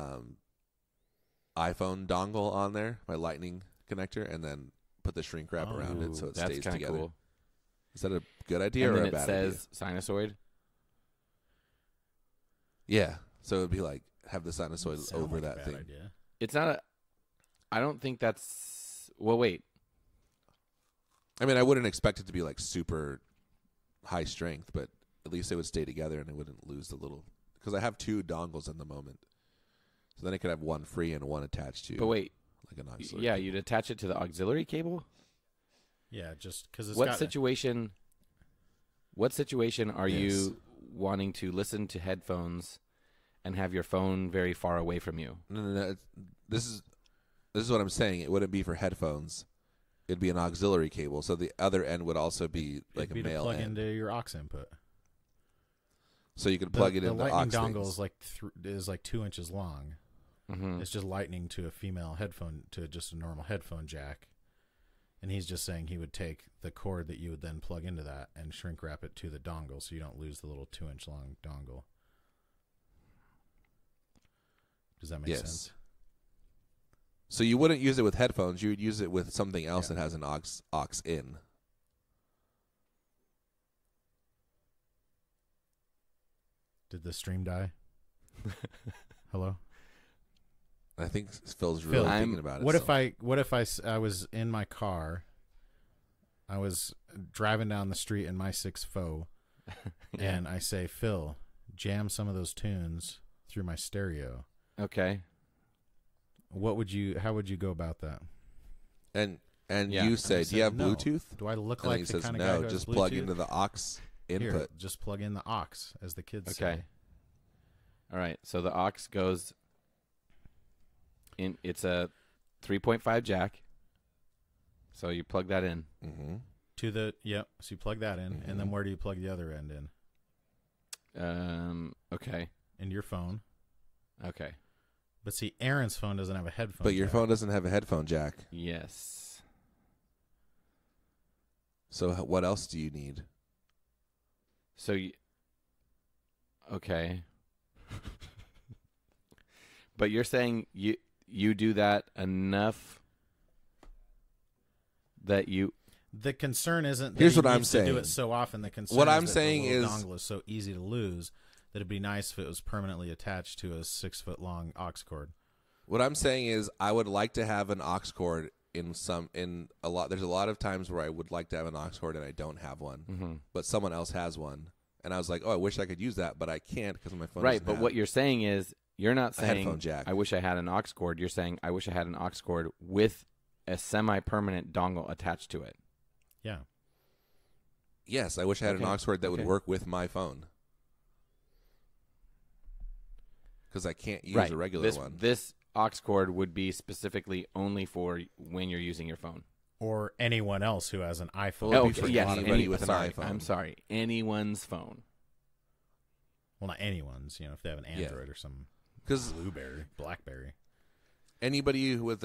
iPhone dongle on there, my lightning connector, and then put the shrink wrap around it so it stays together. Cool. Is that a good idea and or then a bad it says sinusoid? Yeah. So it would be like have the sinusoid Sound over like a that bad thing. idea. It's not a. I don't think that's. Well, wait. I mean, I wouldn't expect it to be like super high strength, but at least they would stay together and it wouldn't lose the little. Because I have 2 dongles in the moment, so then I could have one free and one attached to. But wait. Like an auxiliary. Yeah, cable. you'd attach it to the auxiliary cable. Yeah, just because it's What got situation? What situation are Yes. you wanting to listen to headphones and have your phone very far away from you? No. This is what I'm saying. It wouldn't be for headphones. It'd be an auxiliary cable, so the other end would also be like it'd be a to male plug end. into your aux input. So you could plug it the into lightning aux dongle things. is like 2 inches long. Mm-hmm. It's just lightning to a female headphone to just a normal headphone jack. And he's just saying he would take the cord that you would then plug into that and shrink wrap it to the dongle so you don't lose the little 2-inch long dongle. Does that make Yes. sense? So you wouldn't use it with headphones. You would use it with something else that has an aux in. Did the stream die? Hello? I think Phil's really Phil, thinking about it. What so. if I was in my car, I was driving down the street in my 6 FWU, and I say, Phil, jam some of those tunes through my stereo. Okay. How would you go about that? And Yeah. you say, And do you have no. Bluetooth? Do I look And like he the says, kind of guy no, who has just Bluetooth? plug into the aux input. Here, just plug in the aux, as the kids Okay. say. All right. So the aux goes in. It's a 3.5 jack. So you plug that in. Mm-hmm. So you plug that in, and then where do you plug the other end in? Okay. Into your phone. Okay. But see, Aaron's phone doesn't have a headphone. But your jack. phone doesn't have a headphone jack. Yes. So what else do you need? So okay. But you're saying you do that enough that you. The concern isn't that Here's he what I'm needs to do saying. it so often. The concern What is I'm that saying the little is- dongle is so easy to lose that it'd be nice if it was permanently attached to a 6-foot-long aux cord. What I'm saying is I would like to have an aux cord there's a lot of times where I would like to have an aux cord and I don't have one, Mm-hmm. but someone else has one. And I was like, oh, I wish I could use that, but I can't because my phone Right, doesn't but have what you're saying is you're not a saying headphone jack. I wish I had an aux cord. You're saying I wish I had an aux cord with a semi-permanent dongle attached to it. Yeah. Yes, I wish I had an Okay, aux cord that would okay. work with my phone. Because I can't use Right. a regular this, one. This aux cord would be specifically only for when you're using your phone. Or anyone else who has an iPhone. Well, Oh, it'd be for yes. anybody with an sorry, iPhone. I'm sorry. Anyone's phone. Well, not anyone's. If they have an Android or some Because BlackBerry. anybody with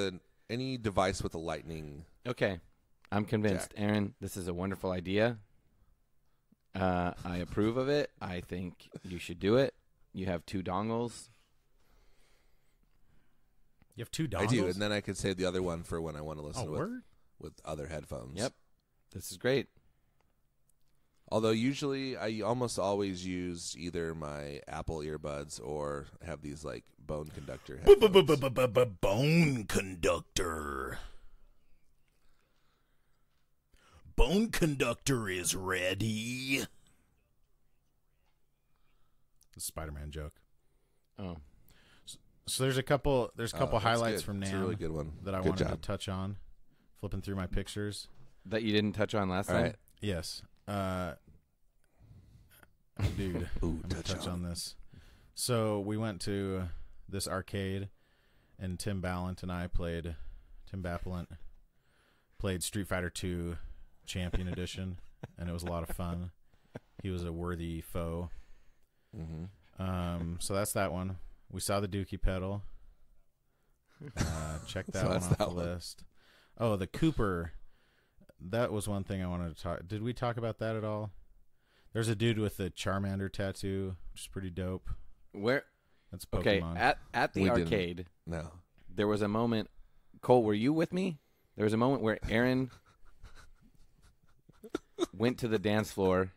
any device with a lightning, Okay. I'm convinced. Jack. Aaron, this is a wonderful idea. I approve of it. I think you should do it. You have 2 dongles. You have 2 dongles? I do, and then I could save the other one for when I want to listen word? with other headphones. Yep. This is great. Although usually I almost always use either my Apple earbuds or have these like bone conductor headphones. Bone conductor. Bone conductor is ready. The Spider-Man joke. Oh. So there's a couple That's highlights good. from It's a NAMM really good one. that I Good wanted job. to touch on. Flipping through my pictures. That you didn't touch on last All time? right. Yes. Dude, Ooh, I'm gonna touch on this. So we went to this arcade, and Tim Bappelent played Street Fighter II Champion Edition, and it was a lot of fun. He was a worthy foe. Mm-hmm. So that's that one. We saw the Dookie pedal. Check that So one that's off that the one. list. Oh, the Cooper. That was one thing I wanted to talk. Did we talk about that at all? There's a dude with a Charmander tattoo, which is pretty dope. Where? That's Pokemon. Okay, at the We didn't. arcade, No. there was a moment. Cole, were you with me? There was a moment where Aaron went to the dance floor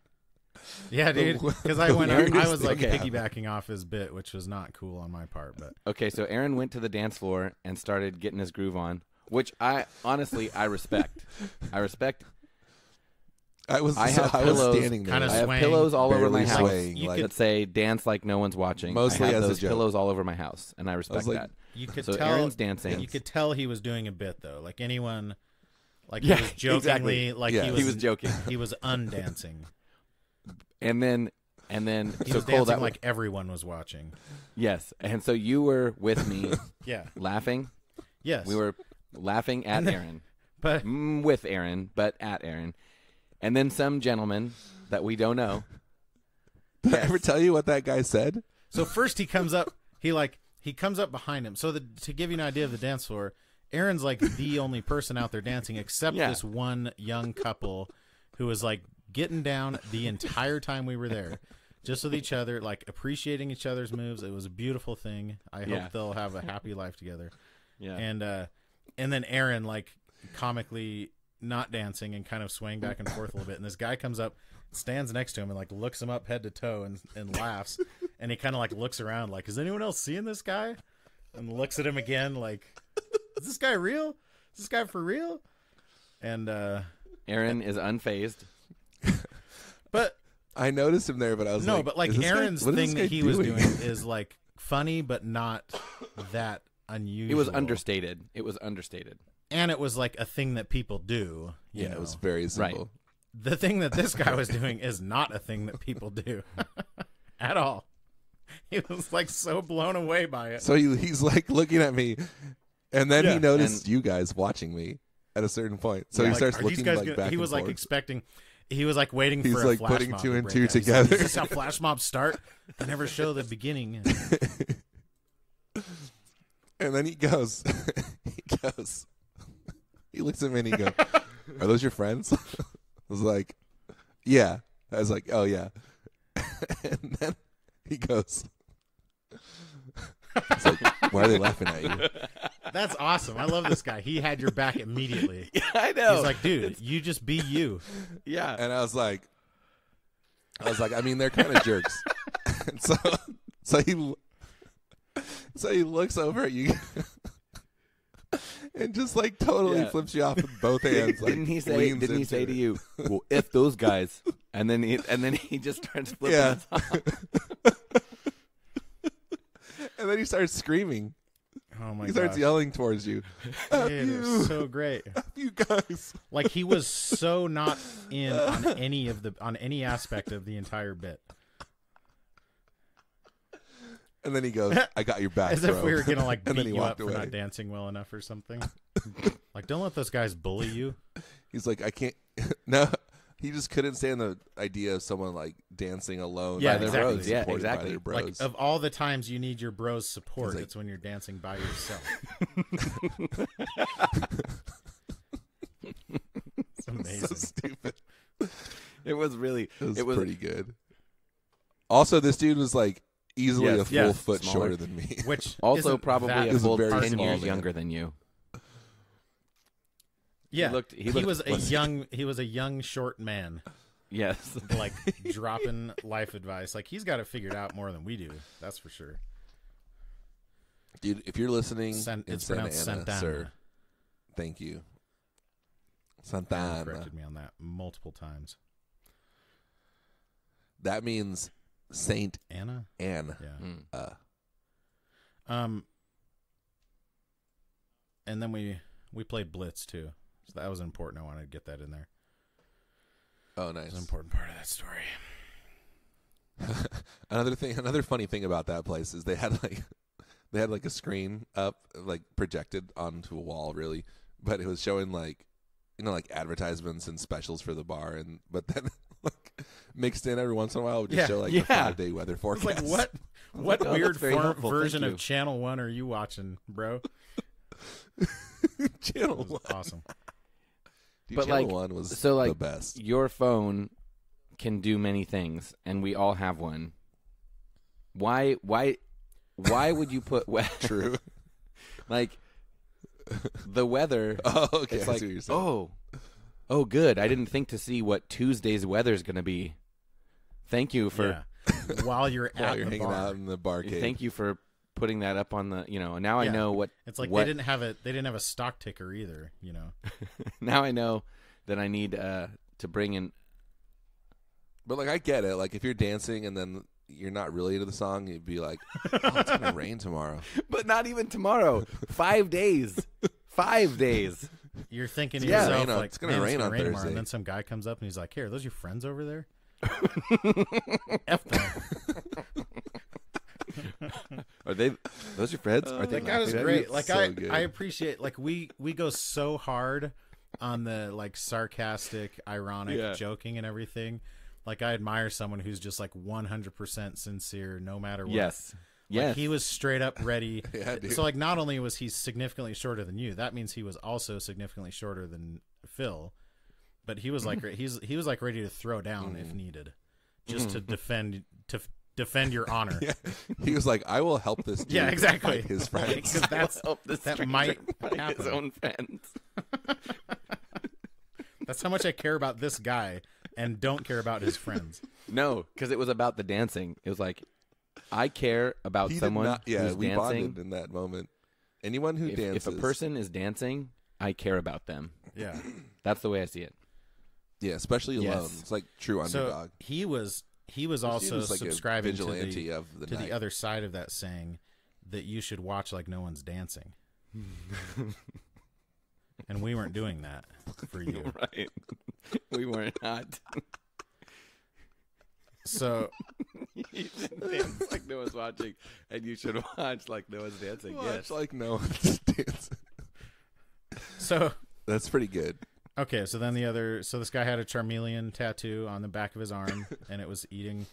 Yeah, dude. Because I was like Okay. piggybacking off his bit, which was not cool on my part. But Okay, so Aaron went to the dance floor and started getting his groove on, which I respect. I respect. I was have pillows, standing there. kinda I have swaying, pillows all over my barely house swaying, You like, that say "dance like no one's watching." Mostly I have as a those joke. pillows all over my house, and I respect like, that. you could So tell Aaron's dancing. You could tell he was doing a bit though. Like anyone, like Yeah, he was jokingly, exactly. like Yeah. he He was joking, He was undancing. and then He so was Cole, dancing that like everyone was watching. yes, and so you were with me Yeah. laughing. Yes. We were laughing at Aaron, But with Aaron, but at Aaron, and then some gentleman that we don't know. Did I ever tell you what that guy said? so first he comes up. He comes up behind him. So to give you an idea of the dance floor, Aaron's like the only person out there dancing except Yeah. this one young couple who was like getting down the entire time we were there, just with each other, like appreciating each other's moves. It was a beautiful thing. I Yeah. hope they'll have a happy life together. Yeah, And then Aaron like comically not dancing and kind of swaying back and forth a little bit. And this guy comes up, stands next to him, and like looks him up head to toe and laughs. And he kind of like looks around like, is anyone else seeing this guy? And looks at him again like, is this guy real? Is this guy for real? And Aaron is unfazed. but I noticed him there, but I was no, like, but like is this guy- Aaron's what is thing this that guy he was doing is like funny, but not that unusual. It was understated. It was understated. And it was like a thing that people do. You Yeah, know? it was very simple. The thing that this guy was doing is not a thing that people do at all. He was like so blown away by it. So he's like looking at me, and then Yeah. he noticed And- you guys watching me at a certain point. So he Like, starts are these looking guys like gonna- back he was and like forth. expecting. He was like waiting He's for like a flash putting mob two to and break two out. He's like, together. is this how flash mobs start? They never show the beginning. And then he goes, he looks at me and he goes, "Are those your friends?" I was like, "Yeah." I was like, "Oh yeah." And then he goes, "It's like, why are they laughing at you?" That's awesome. I love this guy. He had your back immediately. Yeah, I know. He's like, dude, you just be you. yeah. And I was like, I mean, they're kind of jerks. And so he looks over at you and just like totally Yeah. flips you off with both hands. Like, Didn't he say? leans Didn't he into say it. to you, "Well, if those guys," and then he just starts flipping Yeah. us off. And then he starts screaming. Oh my He starts gosh. yelling towards you. F Dude, it you, was so great. F you guys. Like he was so not in on any aspect of the entire bit. And then he goes, "I got your back, As bro." if we were gonna like And then beat he you walked up for away. not dancing well enough or something. Like, don't let those guys bully you. He's like, "I can't." No, he just couldn't stand the idea of someone like dancing alone. Yeah, by their exactly. bros, Yeah, supported by exactly. their bros. Like of all the times you need your bros' support, He's like- it's when you're dancing by yourself. It's so amazing. stupid. It was really. It was pretty good. Also, this dude was like easily Yes, a full yes, foot smaller. shorter than me. Which Also, isn't probably that a is a full very 10 small years man. younger than you. yeah. He looked He was a young short man, Yes. like dropping life advice. Like he's got it figured out more than we do. That's for sure. Dude, if you're listening It's in Santa Ana, pronounced Santana. sir, thank you. Aaron Santana. corrected me on that multiple times. That means Saint Anna. Anne. Yeah. And then we played Blitz too. So that was important. I wanted to get that in there. Oh, It's an nice. important part of that story. Another funny thing about that place is they had like a screen up, like projected onto a wall, really, but it was showing like, like advertisements and specials for the bar, but then like mixed in every once in a while would just Yeah, show like yeah. the 5-day weather It's forecast. like what Oh, weird that's very helpful. version Thank of you. Channel 1 are you watching, bro? Channel It was 1. awesome. Dude, But, Channel like, 1 was so, like, the best. Your phone can do many things, and we all have one. Why would you put True. like the weather? Oh, okay. It's I like, see what you're saying. oh, good. I didn't think to see what Tuesday's weather is going to be. Thank you for while you're While at you're the hanging bar. out in the barcade. thank you for putting that up on the. Now I know what. It's like what, they didn't have a stock ticker either. Now I know that I need to bring in. But like I get it. Like if you're dancing and then you're not really into the song, you'd be like, "Oh, it's gonna rain tomorrow." But not even tomorrow. 5 days. 5 days. You're thinking to Yeah. yourself, Rain on- like, it's gonna "Man, rain on tomorrow." Thursday. And then some guy comes up and he's like, "Here, are those your friends over there?" F them. Are they? Those your friends? Are they That guy was laughing at great. you? Like so good. I appreciate. Like we go so hard on the like sarcastic, ironic, joking, and everything. Like I admire someone who's just like 100% sincere, no matter what. Yes. Like, Yes. he was straight up ready. Yeah, dude. So like not only was he significantly shorter than you, that means he was also significantly shorter than Phil. But he was like he was like ready to throw down if needed, just to defend your honor. Yeah. He was like, "I will help this dude Yeah, exactly. fight his friends." Because Help this that stranger might fight happen. his own friends. That's how much I care about this guy and don't care about his friends. No, because it was about the dancing. It was like, I care about He did someone not- yeah, who's we dancing. bonded in that moment. Anyone who dances, If a person is dancing, I care about them. Yeah. That's the way I see it. yeah, especially Yes. alone, it's like true underdog. So he was also was like a subscribing to vigilante of the night. the other side of that saying that you should watch like no one's dancing. And we weren't doing that for you. Right. We were not. So You should dance like no one's watching, and you should watch like no one's dancing. Watch Yes. like no one's dancing. so That's pretty good. okay, so then this guy had a Charmeleon tattoo on the back of his arm and it's eating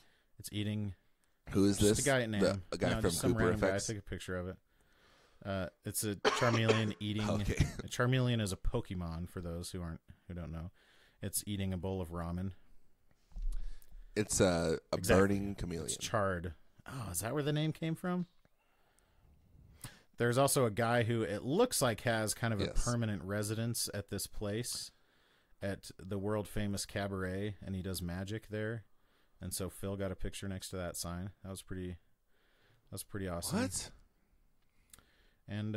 Who is just this? a guy named A guy from just some Cooper random guy. I Effects. took a picture of it. It's a Charmeleon eating. Okay. A Charmeleon is a Pokemon for those who don't know. It's eating a bowl of ramen. It's a Exactly. burning chameleon. It's charred. Oh, is that where the name came from? There's also a guy who it looks like has kind of a Yes. permanent residence at this place, at the world famous cabaret, and he does magic there. And so Phil got a picture next to that sign. That was pretty awesome. What? And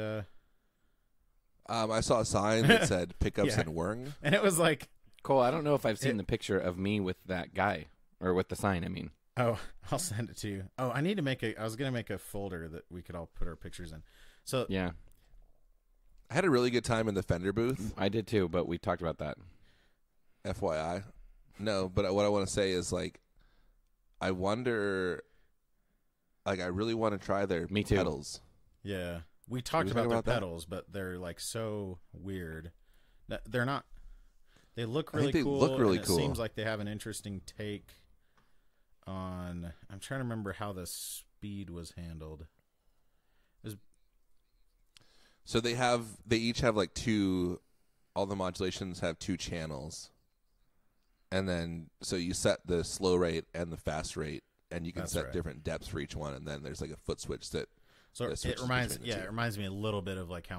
I saw a sign that said pickups Yeah. in Wern. and it was like, Cole, I don't know if I've seen the picture of me with that guy, or with the sign, I mean. oh, I'll send it to you. Oh, I was going to make a folder that we could all put our pictures in. So Yeah, I had a really good time in the Fender booth. I did too, but we talked about that. FYI. No, but what I want to say is like, I wonder, like, I really want to try their Me too. pedals. yeah, we talked we about talk their about that? pedals, but they're like so weird. They're not. They look I really think they cool. look really and cool. It seems like they have an interesting take on. I'm trying to remember how the speed was handled. So they each have like all the modulations have 2 channels. And then, so you set the slow rate and the fast rate, and you can That's set right. different depths for each one. And then there's like a foot switch that, So that it switches reminds, between the it two. reminds me a little bit of like how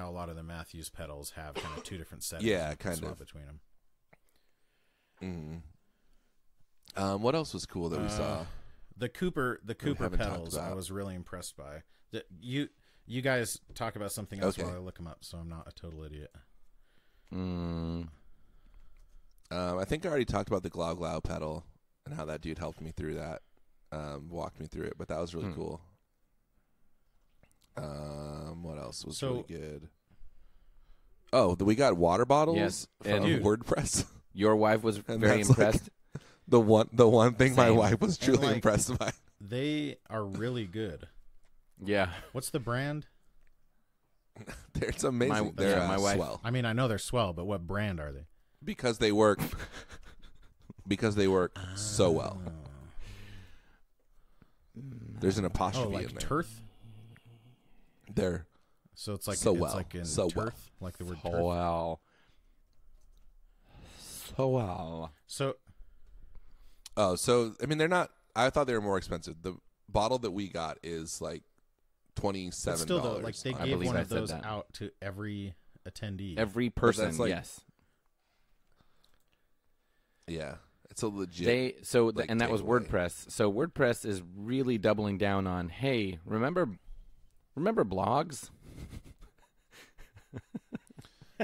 a lot of the Matthews pedals have kind of 2 different settings. Yeah, you can kind swap of. between them. What else was cool that we saw? The Cooper haven't talked pedals, I about. was really impressed by. You guys talk about something else Okay. while I look them up, so I'm not a total idiot. I think I already talked about the Glau Glau pedal and how that dude helped me through that, walked me through it, but that was really cool. What else was really good? Oh, we got water bottles Yes, from and- Dude. WordPress. Your wife was And very that's, like, impressed. The one thing my Same. wife was truly like- impressed by. They are really good. Yeah. What's the brand? It's amazing. My- They're yeah, my wife- swell I mean, I know they're swell, but what brand are they? because they work. Because they work so well. There's an apostrophe Oh, like in there. Turth? They're So it's like So it's well. like in So turf, well. like the word So turf. well. So well. So so I mean they're not. I thought they were more expensive. The bottle that we got is like $27. but still, though, like they I gave believe one I of said those that. out to every attendee. Every person, that's like- yes. Yeah, it's a legit. Like, and that was takeaway. WordPress. So WordPress is really doubling down on, hey, remember blogs?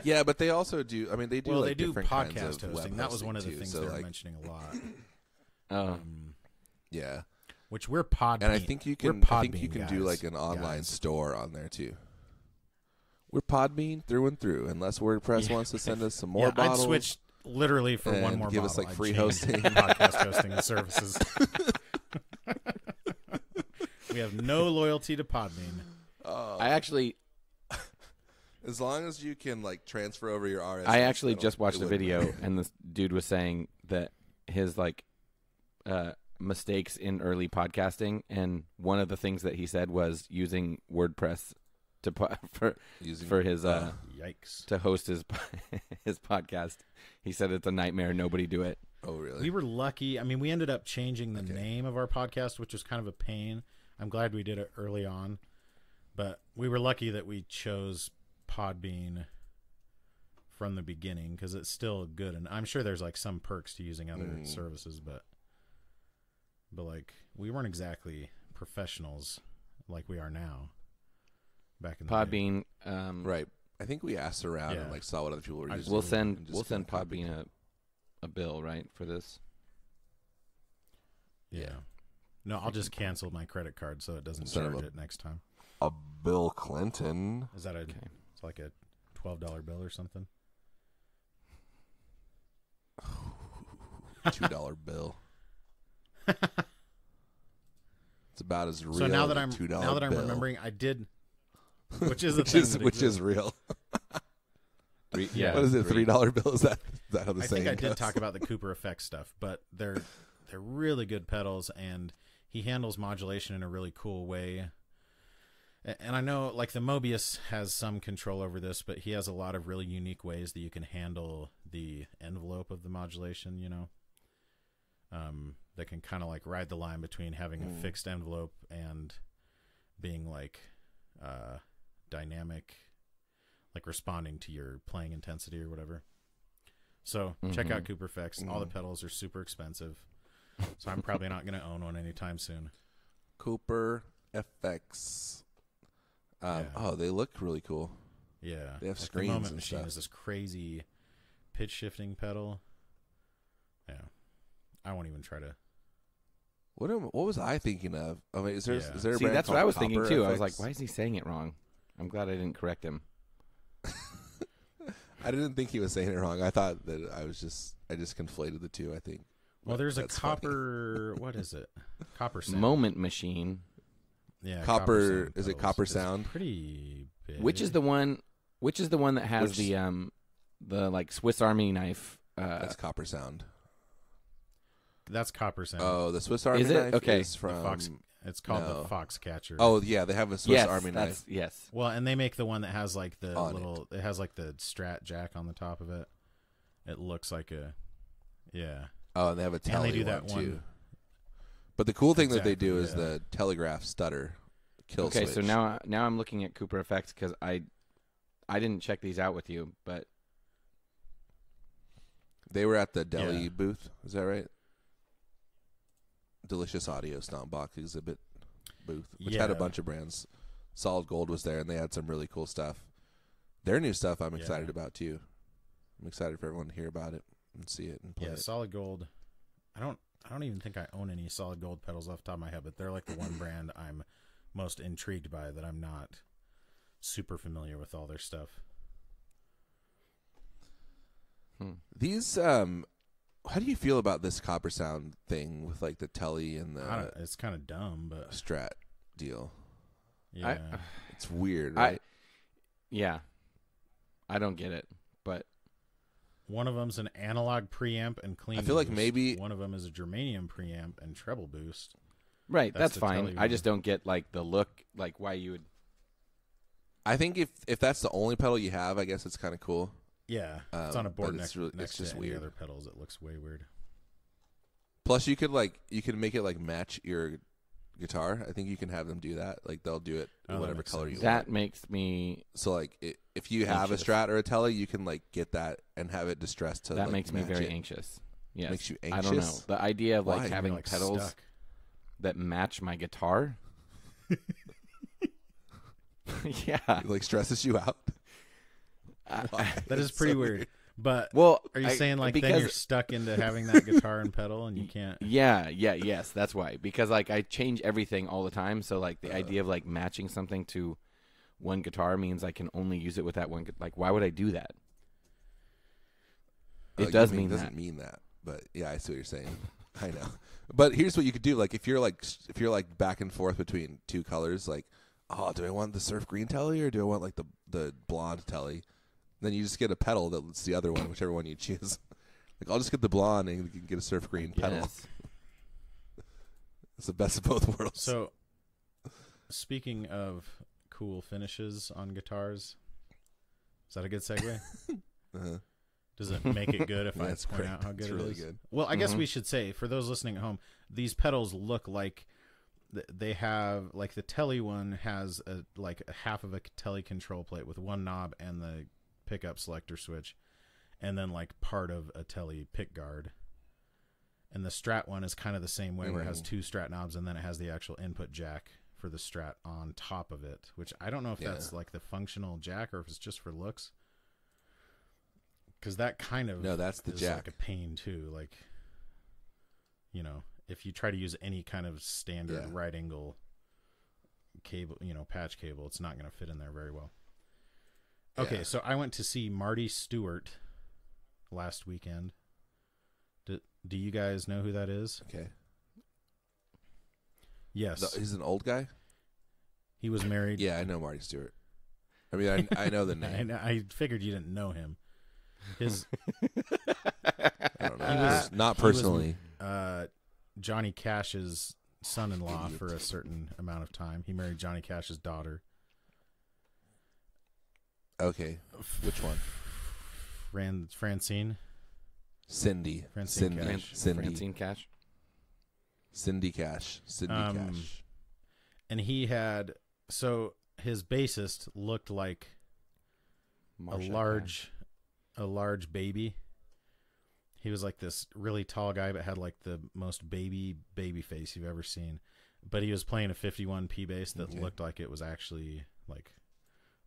Yeah, but they also do. I mean, they do. Well, like they do different kinds podcast of hosting. web That was one of the too, things so, they were like, mentioning a lot. Oh, Yeah, Which we're Podbean. and I think you we're can. I think Podbean you can guys, do like an online guys. store on there too. We're Podbean through and through. Unless WordPress wants to send us some more Yeah, bottles, I'd switch literally for one and more give us, bottle. like, I'd free change hosting. podcast hosting services. We have no loyalty to Podbean. I actually as long as you can like transfer over your RSS. I actually that'll- just watched it a wouldn't video, matter. and this dude was saying that his mistakes in early podcasting, and one of the things that he said was using WordPress to for his Yikes. to host his his podcast. He said it's a nightmare. Nobody do it. Oh really? We were lucky. I mean, we ended up changing the Okay. name of our podcast, which was kind of a pain. I'm glad we did it early on. But we were lucky that we chose Podbean from the beginning because it's still good. And I'm sure there's like some perks to using other services, but like we weren't exactly professionals like we are now back in the day. Podbean. Right. I think we asked around and Yeah. like saw what other people were using. We'll and send just kinda copied Podbean it. a bill, right, for this. Yeah. No, I'll just cancel my credit card so it doesn't Son of charge a- it next time. a Bill Clinton. Is that it's like a $12 bill or something? $2 bill. It's about as real. So now that as a I'm $2 bill. remembering, I did, which is the which thing is that which exists. is real. Yeah. What is it? $3 bill? Is that how the I saying think I did goes? talk about the Cooper effect stuff, but they're really good pedals, and he handles modulation in a really cool way. And I know, like, the Mobius has some control over this, but he has a lot of really unique ways that you can handle the envelope of the modulation, you know, that can kind of like ride the line between having a fixed envelope and being like dynamic, like responding to your playing intensity or whatever. So check out Cooper Effects. All the pedals are super expensive, so I'm probably not going to own one anytime soon. Cooper FX. Yeah. Oh, they look really cool. Yeah, They have like screens the Moment and Machine stuff. is this crazy pitch shifting pedal. Yeah, I won't even try to. What was I thinking of? I mean, is there Yeah. is there a See, brand that's what called I was thinking Copper too. I was FX? like, why is he saying it wrong? I'm glad I didn't correct him. I didn't think he was saying it wrong. I thought that I just conflated the two. I think. Well, there's a That's funny. Copper. What is it? Copper Sound. Moment Machine. Yeah, Copper. Sound Is it pedals. Copper It's Sound? Pretty big. Which is the one that has Which- the like Swiss Army knife? That's Copper Sound. That's Copper Sound. Oh, the Swiss Army Is it? knife Okay. is The from. Fox. It's called no. the Foxcatcher. Oh yeah, they have a Swiss yes, Army knife. yes. Well, and they make the one that has like the On little. It has like the Strat jack on the top of it. It looks like a. Yeah. Oh, and they have a And they tele do that one too. one. But the cool thing that they Exactly, do is yeah. the telegraph stutter kill Okay, switch. so now I'm looking at Cooper Effects because I didn't check these out with you, but they were at the Deli Yeah. booth. Is that right? Delicious Audio Stompbox exhibit booth, which had a Yeah. bunch of brands. Solid Gold was there, and they had some really cool stuff. Their new stuff I'm excited about too. I'm excited for everyone to hear about it and see it and play Yeah, it. Solid Gold. I don't even think I own any Solid Gold pedals off the top of my head, but they're like the one brand I'm most intrigued by that I'm not super familiar with all their stuff. These how do you feel about this Copper Sound thing with like the Telly and the It's kind of dumb, but Strat deal? yeah. It's weird, right? yeah, I don't get it. But One of them's an analog preamp and clean. I feel like boost. maybe- one of them is a germanium preamp and treble boost. right, That's that's the fine. Telly I one. just don't get like the look, like why you would. I think if that's the only pedal you have, I guess it's kind of cool. Yeah, it's on a board but it's next it's just to weird. any other pedals. It looks way weird. Plus, you could make it like match your guitar. I think you can have them do that. Like they'll do it Oh, that whatever makes color sense. you That want. makes me So like if you have a anxious. Strat or a Telly, you can like get that and have it distressed to. that like, makes me match very it. anxious. Yes. Makes you I anxious? don't know. The idea of Why? like You're, having like, pedals stuck. that match my guitar. Yeah. It, like, stresses you out? Why? That is It's pretty so weird. But Well, are you saying like because then you're stuck into having that guitar and pedal and you can't? yes, that's why. Because like I change everything all the time, so like the idea of like matching something to one guitar means I can only use it with that one. Like, why would I do that? It does mean that. Doesn't mean that, but yeah, I see what you're saying. I know. But here's what you could do: like if you're like back and forth between two colors, like, oh, do I want the surf green telly or do I want like the blonde telly? Then you just get a pedal that's the other one, whichever one you choose. Like, I'll just get the blonde and you can get a surf green pedal. Yes. It's the best of both worlds. So, speaking of cool finishes on guitars, is that a good segue? Uh-huh. Does it make it good if Yeah, I it's point great. out how good It's it really is? good. Well, I guess we should say, for those listening at home, these pedals look like they have, like the Telly one has a half of a Telly control plate with one knob and the pickup selector switch, and then like part of a Telly pick guard. And the Strat one is kind of the same way, where it has two Strat knobs and then it has the actual input jack for the Strat on top of it, which I don't know if that's like the functional jack or if it's just for looks. Because that kind of that's the is jack. like a pain too. Like, you know, if you try to use any kind of standard right angle cable, patch cable, it's not going to fit in there very well. Okay, so I went to see Marty Stewart last weekend. Do you guys know who that is? Okay. Yes. He's an old guy? He was married. Yeah, I know Marty Stewart. I mean, I know the name. I figured you didn't know him. His I don't know. Not personally. Johnny Cash's son-in-law for a certain amount of time. He married Johnny Cash's daughter. Okay. Which one? Francine. Cindy. Francine Cindy. Cash. Cindy. Francine Cash. Cindy Cash. Cindy Cash. And he had, so his bassist looked like Marsha a large baby. He was like this really tall guy, but had like the most baby face you've ever seen. But he was playing a 51P bass that looked like it was actually like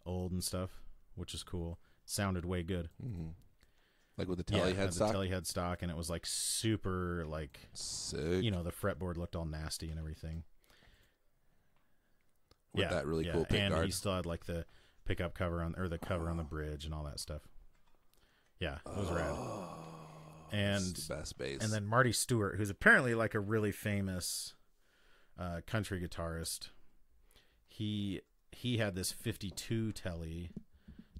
old and stuff, which is cool. Sounded way good. Mm-hmm. Like with the Telly headstock? The Telly headstock, and it was like super like, sick. the fretboard looked all nasty and everything. With that really cool pick and guard. he still had like the pickup cover on, or the cover on the bridge and all that stuff. Yeah, it was rad. And it's the best bass. And then Marty Stewart, who's apparently like a really famous country guitarist, he had this 52 Telly.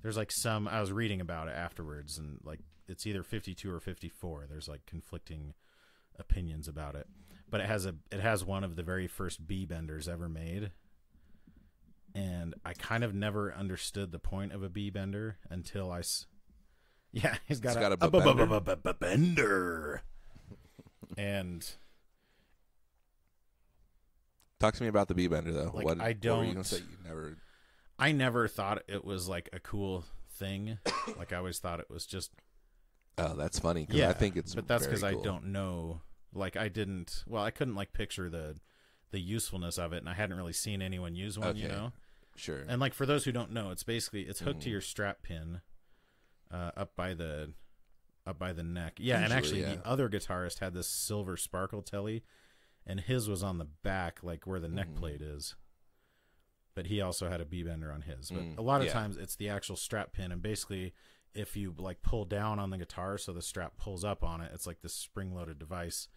There's like some, I was reading about it afterwards, and like it's either 52 or 54. There's like conflicting opinions about it, but it has one of the very first B benders ever made. And I kind of never understood the point of a B bender until he's got a bender. And talk to me about the B bender though. Like, What were you gonna say? I never thought it was like a cool thing. Like I always thought it was just. Oh, that's funny. I think it's. But that's because cool. I don't know. Like I couldn't like picture the usefulness of it, and I hadn't really seen anyone use one. Okay. Sure. And like for those who don't know, it's hooked to your strap pin, up by the neck. Yeah, and actually the other guitarist had this silver sparkle Telly, and his was on the back, like where the neck plate is. But he also had a B bender on his. But a lot of times it's the actual strap pin, and basically if you like pull down on the guitar so the strap pulls up on it, it's like this spring-loaded device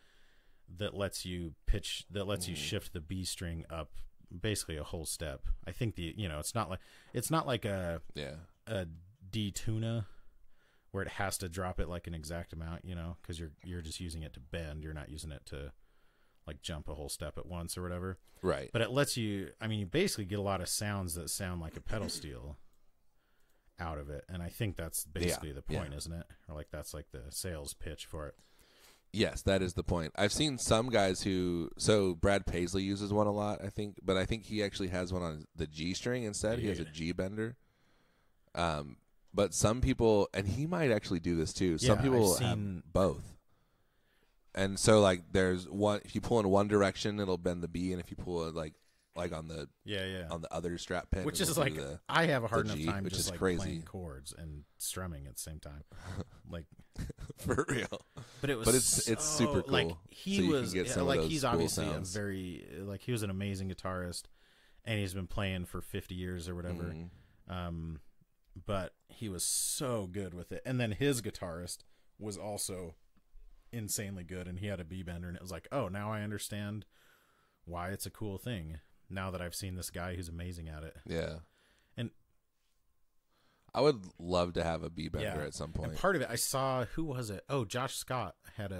that lets you you shift the B string up basically a whole step. I think it's not like a D tuna where it has to drop it like an exact amount, because you're just using it to bend. You're not using it to like jump a whole step at once or whatever. Right. But it lets you, you basically get a lot of sounds that sound like a pedal steel out of it. And I think that's basically the point, isn't it? Or like that's like the sales pitch for it. Yes, that is the point. I've seen some guys so Brad Paisley uses one a lot, I think, but I think he actually has one on the G string instead. He has a G bender. But some people, and he might actually do this too. Some people have both. And so like there's one. If you pull in one direction, it'll bend the B, and if you pull it like on the on the other strap pin, which is it'll like do I have a hard the enough G, time which just is like crazy. playing chords and strumming at the same time, like for real. But it was, but it's super cool. Like he so was like he's obviously cool a very like he was an amazing guitarist, and he's been playing for 50 years or whatever. But he was so good with it, and then his guitarist was also insanely good, and he had a B bender, and it was like, oh, now I understand why it's a cool thing. Now that I've seen this guy who's amazing at it. Yeah. And I would love to have a B bender at some point. And part of it, I saw, who was it? Oh, Josh Scott had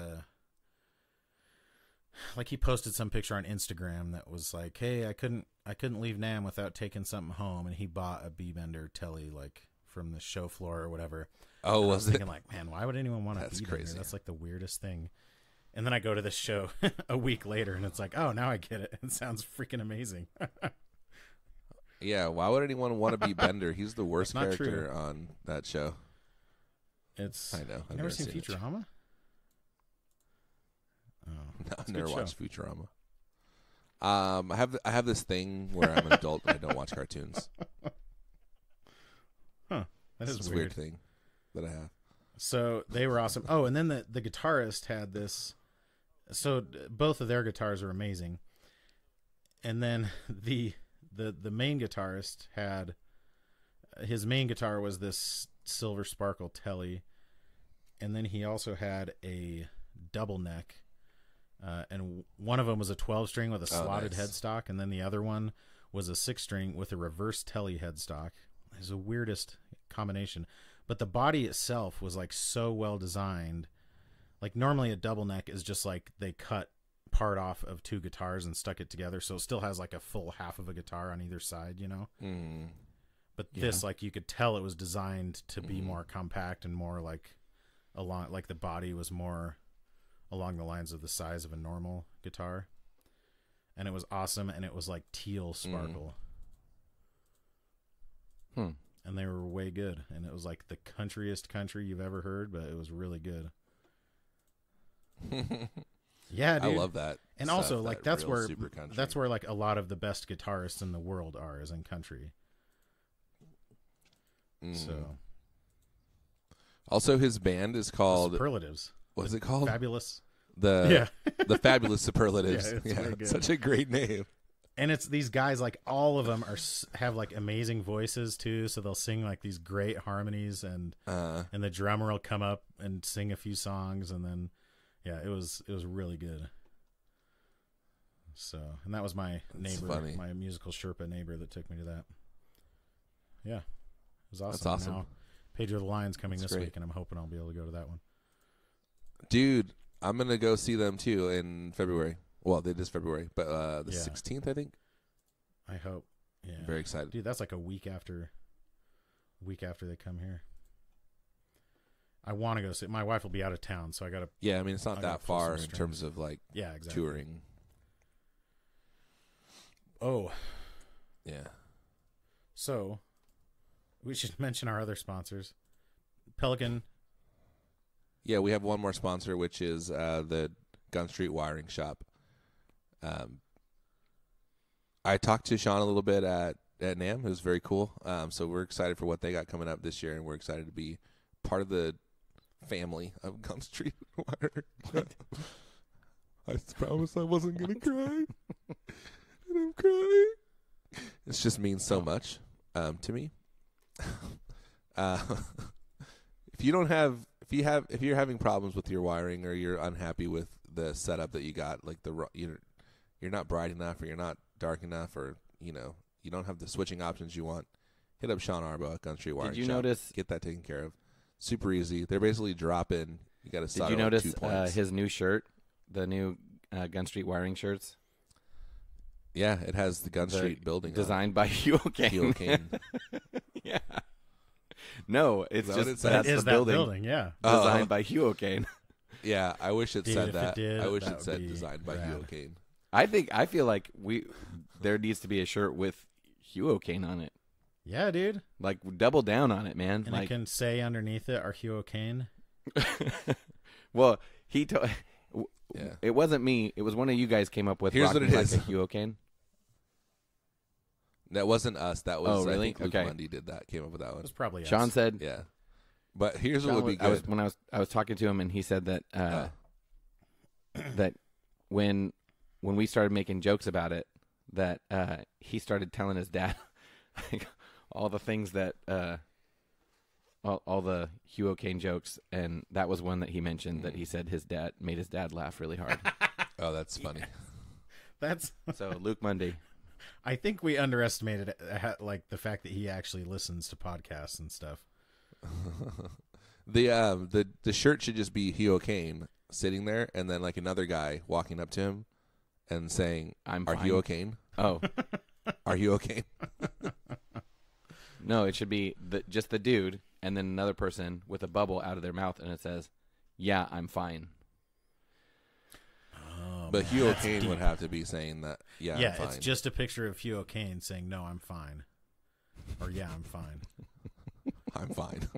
he posted some picture on Instagram that was like, hey, I couldn't leave NAMM without taking something home. And he bought a B bender telly, like from the show floor or whatever. Oh, and was I was thinking like, man, why would anyone want a B bender? crazy. That's like the weirdest thing. And then I go to this show a week later, and it's like, oh, now I get it. It sounds freaking amazing. Yeah, why would anyone want to be Bender? He's the worst not character true. on that show. It's I know. I've never seen it. Futurama? Oh, No, I've a never good watched Futurama. I have this thing where I'm an adult and I don't watch cartoons. Huh. That is It's a weird. thing that I have. So they were awesome. Oh, and then the guitarist had this. So both of their guitars are amazing. And then the main guitarist had, his main guitar was this Silver Sparkle Telly, and then he also had a double neck, and one of them was a 12-string with a slotted headstock, and then the other one was a 6-string with a reverse Telly headstock. It was the weirdest combination, but the body itself was like so well designed. Like normally a double neck is just like they cut part off of two guitars and stuck it together, so it still has like a full half of a guitar on either side, you know. But this, like, you could tell it was designed to be more compact and more like along, like the body was more along the lines of the size of a normal guitar, and it was awesome. And it was like teal sparkle, and they were way good. And it was like the countryest country you've ever heard, but it was really good. Yeah, dude. I love that. And stuff, also, like, that's where like a lot of the best guitarists in the world are, is in country. So, also his band is called Superlatives. What is it called? Fabulous. The Fabulous Superlatives. Yeah, really good. Such a great name. And it's these guys, like, all of them have like amazing voices too, so they'll sing like these great harmonies, and the drummer will come up and sing a few songs, and then it was really good. So, and that was my neighbor, my musical Sherpa neighbor that took me to that. Yeah, it was awesome. That's awesome. Now, Pedro the Lion's coming this great. week, and I'm hoping I'll be able to go to that one. Dude, I'm gonna go see them too in February. Well, it is February, but the 16th, I think. I hope. Yeah, I'm very excited, dude. That's like a week after they come here. I want to go see. My wife will be out of town, so I gotta. Yeah, I mean it's not that far in terms of like exactly. touring. Oh, yeah. So, we should mention our other sponsors, Pelican. Yeah, we have one more sponsor, which is the Gun Street Wiring Shop. I talked to Sean a little bit at NAMM. It was very cool. So we're excited for what they got coming up this year, and we're excited to be part of the family of Gun Street Wiring. I promised I wasn't going to cry, and I'm crying. It just means so much to me. If you're having problems with your wiring, or you're unhappy with the setup that you got, like you're not bright enough, or you're not dark enough, or you don't have the switching options you want, hit up Sean Arbo at Gun Street Wiring. Did you Shop. notice? Get that taken care of. Super easy. They're basically drop-in. You got to solder. Did you notice 2 points. his new shirt, the new Gun Street Wiring shirts? Yeah, it has the Gun Street building designed by Hugh O'Kane. Yeah. No, it's just that's the building. Yeah, designed by Hugh O'Kane. Yeah, I wish it said that. I wish it said designed by Hugh O'Kane. I feel like there needs to be a shirt with Hugh O'Kane on it. Yeah, dude. Like, double down on it, man. And like, it can say underneath it, "Are Hugh O'Kane?" Well, Yeah. It wasn't me. It was one of you guys came up with. Here's what Rocking it Like is. a Huocane. That wasn't us. That was Oh, really? I think Luke Okay. Mundy did that. Came up with that It one. was probably Sean us. said. Yeah. But here's what Sean would be was- good. I was talking to him, and he said that that when we started making jokes about it, that he started telling his dad like, all the things that all the Huocane jokes, and that was one that he mentioned that he said his dad made his dad laugh really hard. Oh, that's funny. That's. So Luke Mundy. I think we underestimated like the fact that he actually listens to podcasts and stuff. The shirt should just be Huocane sitting there, and then like another guy walking up to him and saying, I'm "Are fine." you okay? Oh Are you okay?" no, it should be just the dude, and then another person with a bubble out of their mouth, and it says, "Yeah, I'm fine." Oh, But man, that's Huocane deep. would have to be saying that. Yeah, Yeah, I'm fine. it's just a picture of Huocane saying, "No, I'm fine," or "Yeah, I'm fine." I'm fine.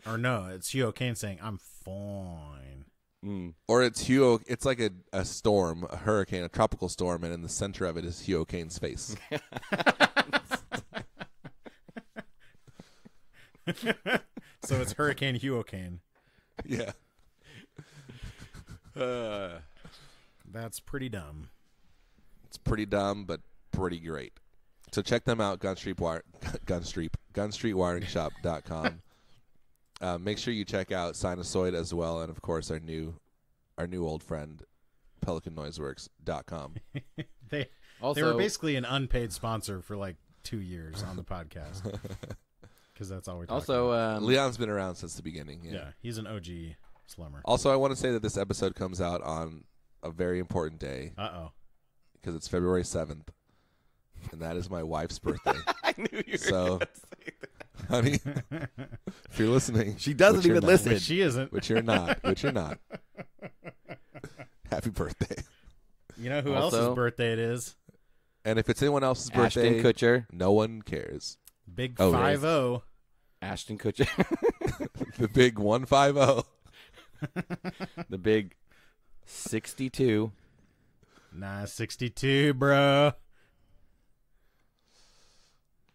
Or no, it's Huocane saying, "I'm fine." Mm. Or it's It's like a storm, a hurricane, a tropical storm, and in the center of it is Huocane's face. So it's Hurricane Huocane. Yeah. That's pretty dumb. It's pretty dumb, but pretty great. So check them out, gunstreetwiringshop.com. Make sure you check out Sinusoid as well, and of course our new old friend, PelicanNoiseworks.com. They Also, were basically an unpaid sponsor for like 2 years on the podcast because that's all we're talking also about. Leon's been around since the beginning. Yeah. Yeah, he's an OG slummer. Also, I want to say that this episode comes out on a very important day Uh-oh. because it's February 7th, and that is my wife's birthday. I knew you were So, gonna say that. honey, if you're listening, She doesn't which you're even not- listen. Which she isn't. Which you're not. Happy birthday. You know who Also- else's birthday it is? And if it's anyone else's birthday, Ashton Kutcher. no one cares. Big Oh, it 5-0. Ashton Kutcher. The big 150. The big 62. Nah, 62, bro.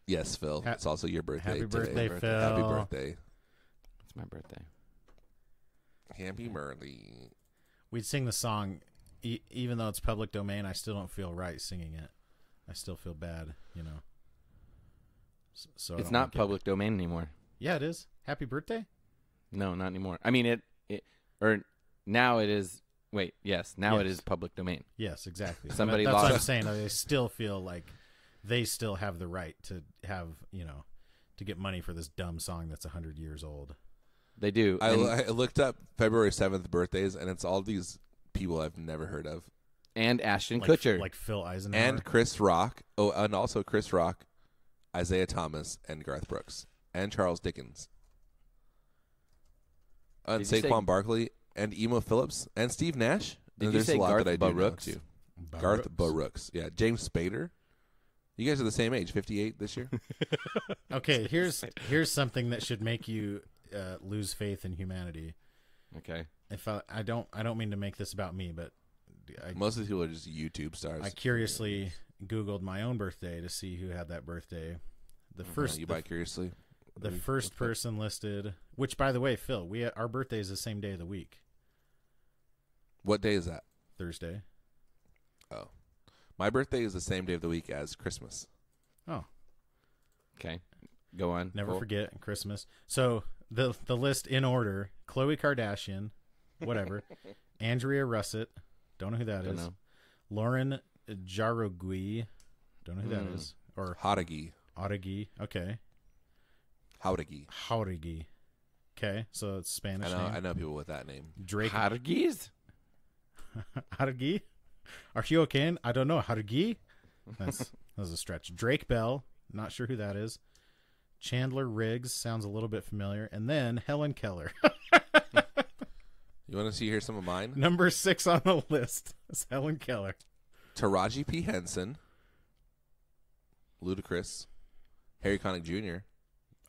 Yes, Phil. Ha- It's also your birthday Happy today. birthday, Phil. Happy birthday. It's my birthday. Happy birthday. We'd sing the song, even though it's public domain, I still don't feel right singing it. I still feel bad, you know. So I It's don't not like it. public domain anymore. Yeah, it is. Happy birthday? No, not anymore. I mean, now it is. Wait, yes, now it Yes. is public domain. Yes, exactly. Somebody That's what I'm lost- saying. They still feel like they still have the right to have, you know, to get money for this dumb song that's 100 years old. They do. I and, looked up February 7th birthdays, and it's all these people I've never heard of. and Ashton Like, Kutcher. like Phil Eisenhower. And Chris Rock. Oh, and also Chris Rock, Isaiah Thomas, and Garth Brooks. And Charles Dickens. And Did you say- Saquon Barkley, and Emo Phillips, and Steve Nash. Did you There's say a lot Garth that I do know, Brooks? too. Barrooks. Garth Brooks. Yeah. James Spader. You guys are the same age, 58 this year. Okay, here's something that should make you lose faith in humanity. okay. If I don't mean to make this about me, but Most of these people are just YouTube stars. I curiously Googled my own birthday to see who had that birthday. The first You buy curiously. the first person listed, which by the way, Phil, our birthday is the same day of the week, What day is that? Thursday. Oh. My birthday is the same day of the week as Christmas. Oh, Okay. Go on. never Cool. forget Christmas. So the list in order: Khloe Kardashian, whatever, Andrea Russett, don't know who that Don't is. know. Lauren Jarogui, don't know who that is, or Haughty. Audigi. Okay, Haughty. Jauregui. Okay, so it's Spanish I name. know people with that name. Drake Hargis? Jauregui. Are you okay? I don't know. Jauregui. That's a stretch. Drake Bell. Not sure who that is. Chandler Riggs sounds a little bit familiar, and then Helen Keller. You want to hear some of mine? Number 6 on the list is Helen Keller. Taraji P. Henson. Ludacris. Harry Connick Jr.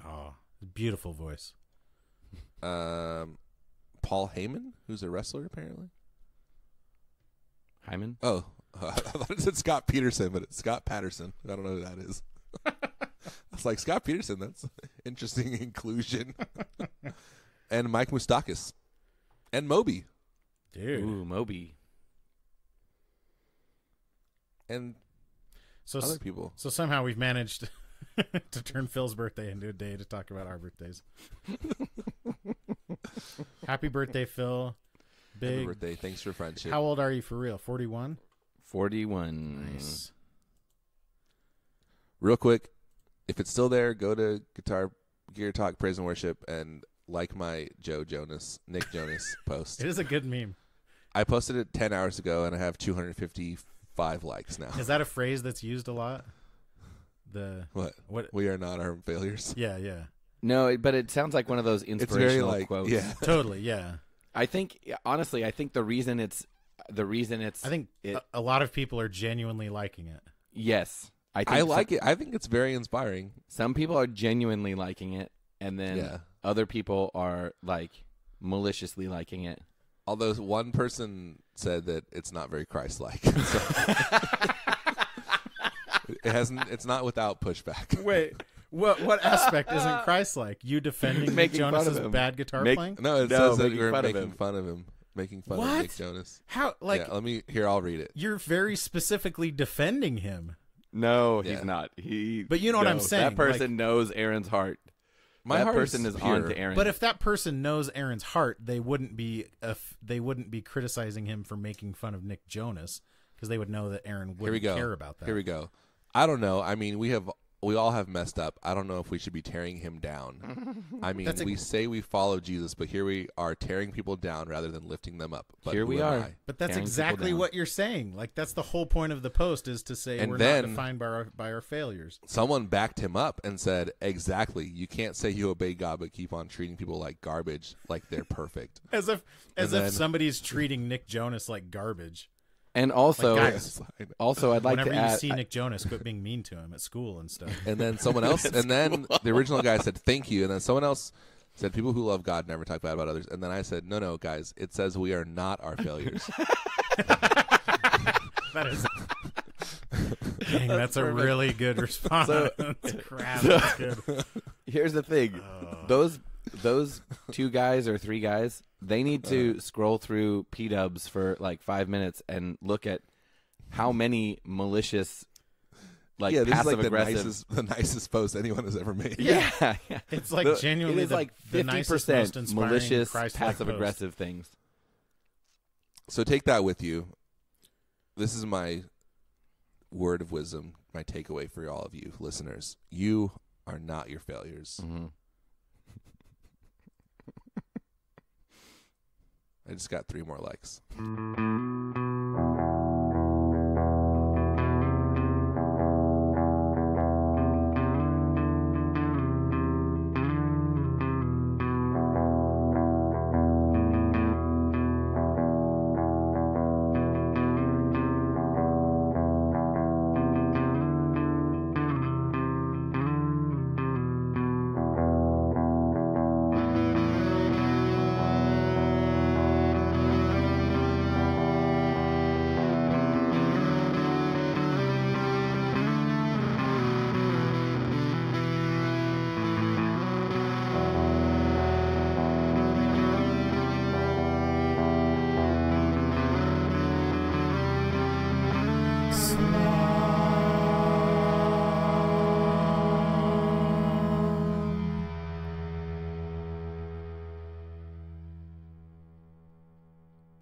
Oh, beautiful voice. Paul Heyman, who's a wrestler apparently. Hyman? Oh, I thought it said Scott Peterson, but it's Scott Patterson. I don't know who that is. I was like, Scott Peterson, that's interesting inclusion. And Mike Moustakis. And Moby. Dude. Ooh, Moby. And So other people. So somehow we've managed to turn Phil's birthday into a day to talk about our birthdays. Happy birthday, Phil. Big Happy birthday. Thanks for friendship. How old are you for real? 41? 41. Nice. Real quick, if it's still there, go to Gear Talk Praise and Worship and like my Nick Jonas post. It is a good meme. I posted it 10 hours ago, and I have 255 likes now. Is that a phrase that's used a lot? What? We are not our failures. Yeah, yeah. No, but it sounds like one of those It's inspirational very quotes. yeah. Totally, yeah. I think, honestly, the reason it's. I think a lot of people are genuinely liking it. Yes. I like it. I think it's very inspiring. Some people are genuinely liking it, and then other people are like maliciously liking it. Although one person said that it's not very Christ-like. It's not without pushback. Wait, what aspect isn't Christ-like? You defending Nick Jonas' bad guitar playing? No, it says that you're making fun of him. Making fun of Nick Jonas. How? Like, yeah, I'll read it. You're very specifically defending him. No, he's Yeah. not. But you know what I'm saying. That person knows Aaron's heart. My that heart person is on pure. to Aaron. But if that person knows Aaron's heart, they wouldn't be criticizing him for making fun of Nick Jonas, because they would know that Aaron wouldn't care about that. Here we go. I don't know. I mean, we all have messed up. I don't know if we should be tearing him down. I mean, we say we follow Jesus, but here we are tearing people down rather than lifting them up. But here we are. But that's tearing exactly what you're saying. Like, that's the whole point of the post, is to say we're not defined by our failures. Someone backed him up and said, exactly, you can't say you obey God but keep on treating people like garbage, like they're perfect. As if somebody's treating Nick Jonas like garbage. And also, like, guys, I'd like whenever to add, you see Nick Jonas, quit being mean to him at school and stuff. And then someone else, and then the original guy said, thank you. And then someone else said, people who love God never talk bad about others. And then I said, no, guys, it says we are not our failures. That is... Dang, that's a really good response. Crap, that's good. Here's the thing. Those two guys or three guys, they need to scroll through P-dubs for like 5 minutes and look at how many malicious, passive aggressive, the nicest post anyone has ever made. Yeah. It's like genuinely it is like 50% malicious, passive aggressive things. So take that with you. This is my word of wisdom, my takeaway for all of you listeners. You are not your failures. Mm-hmm. I just got 3 more likes.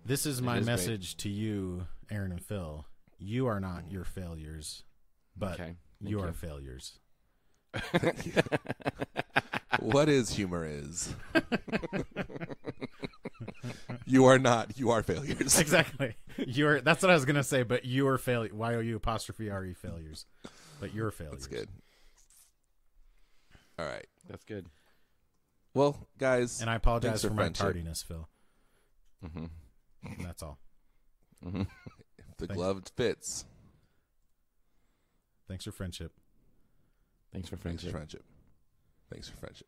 This is my message to you, Aaron and Phil. You are not your failures, but you are failures. What humor is. You are not. You are failures. Exactly. That's what I was gonna say. But you are failure. YOU''RE failures. But you're failures. That's good. All right. That's good. Well, guys, and I apologize for my friendship. tardiness, Phil. Mm-hmm. And that's all. Mm-hmm. If the glove fits. Thanks for friendship. Thanks for friendship. Thanks for friendship.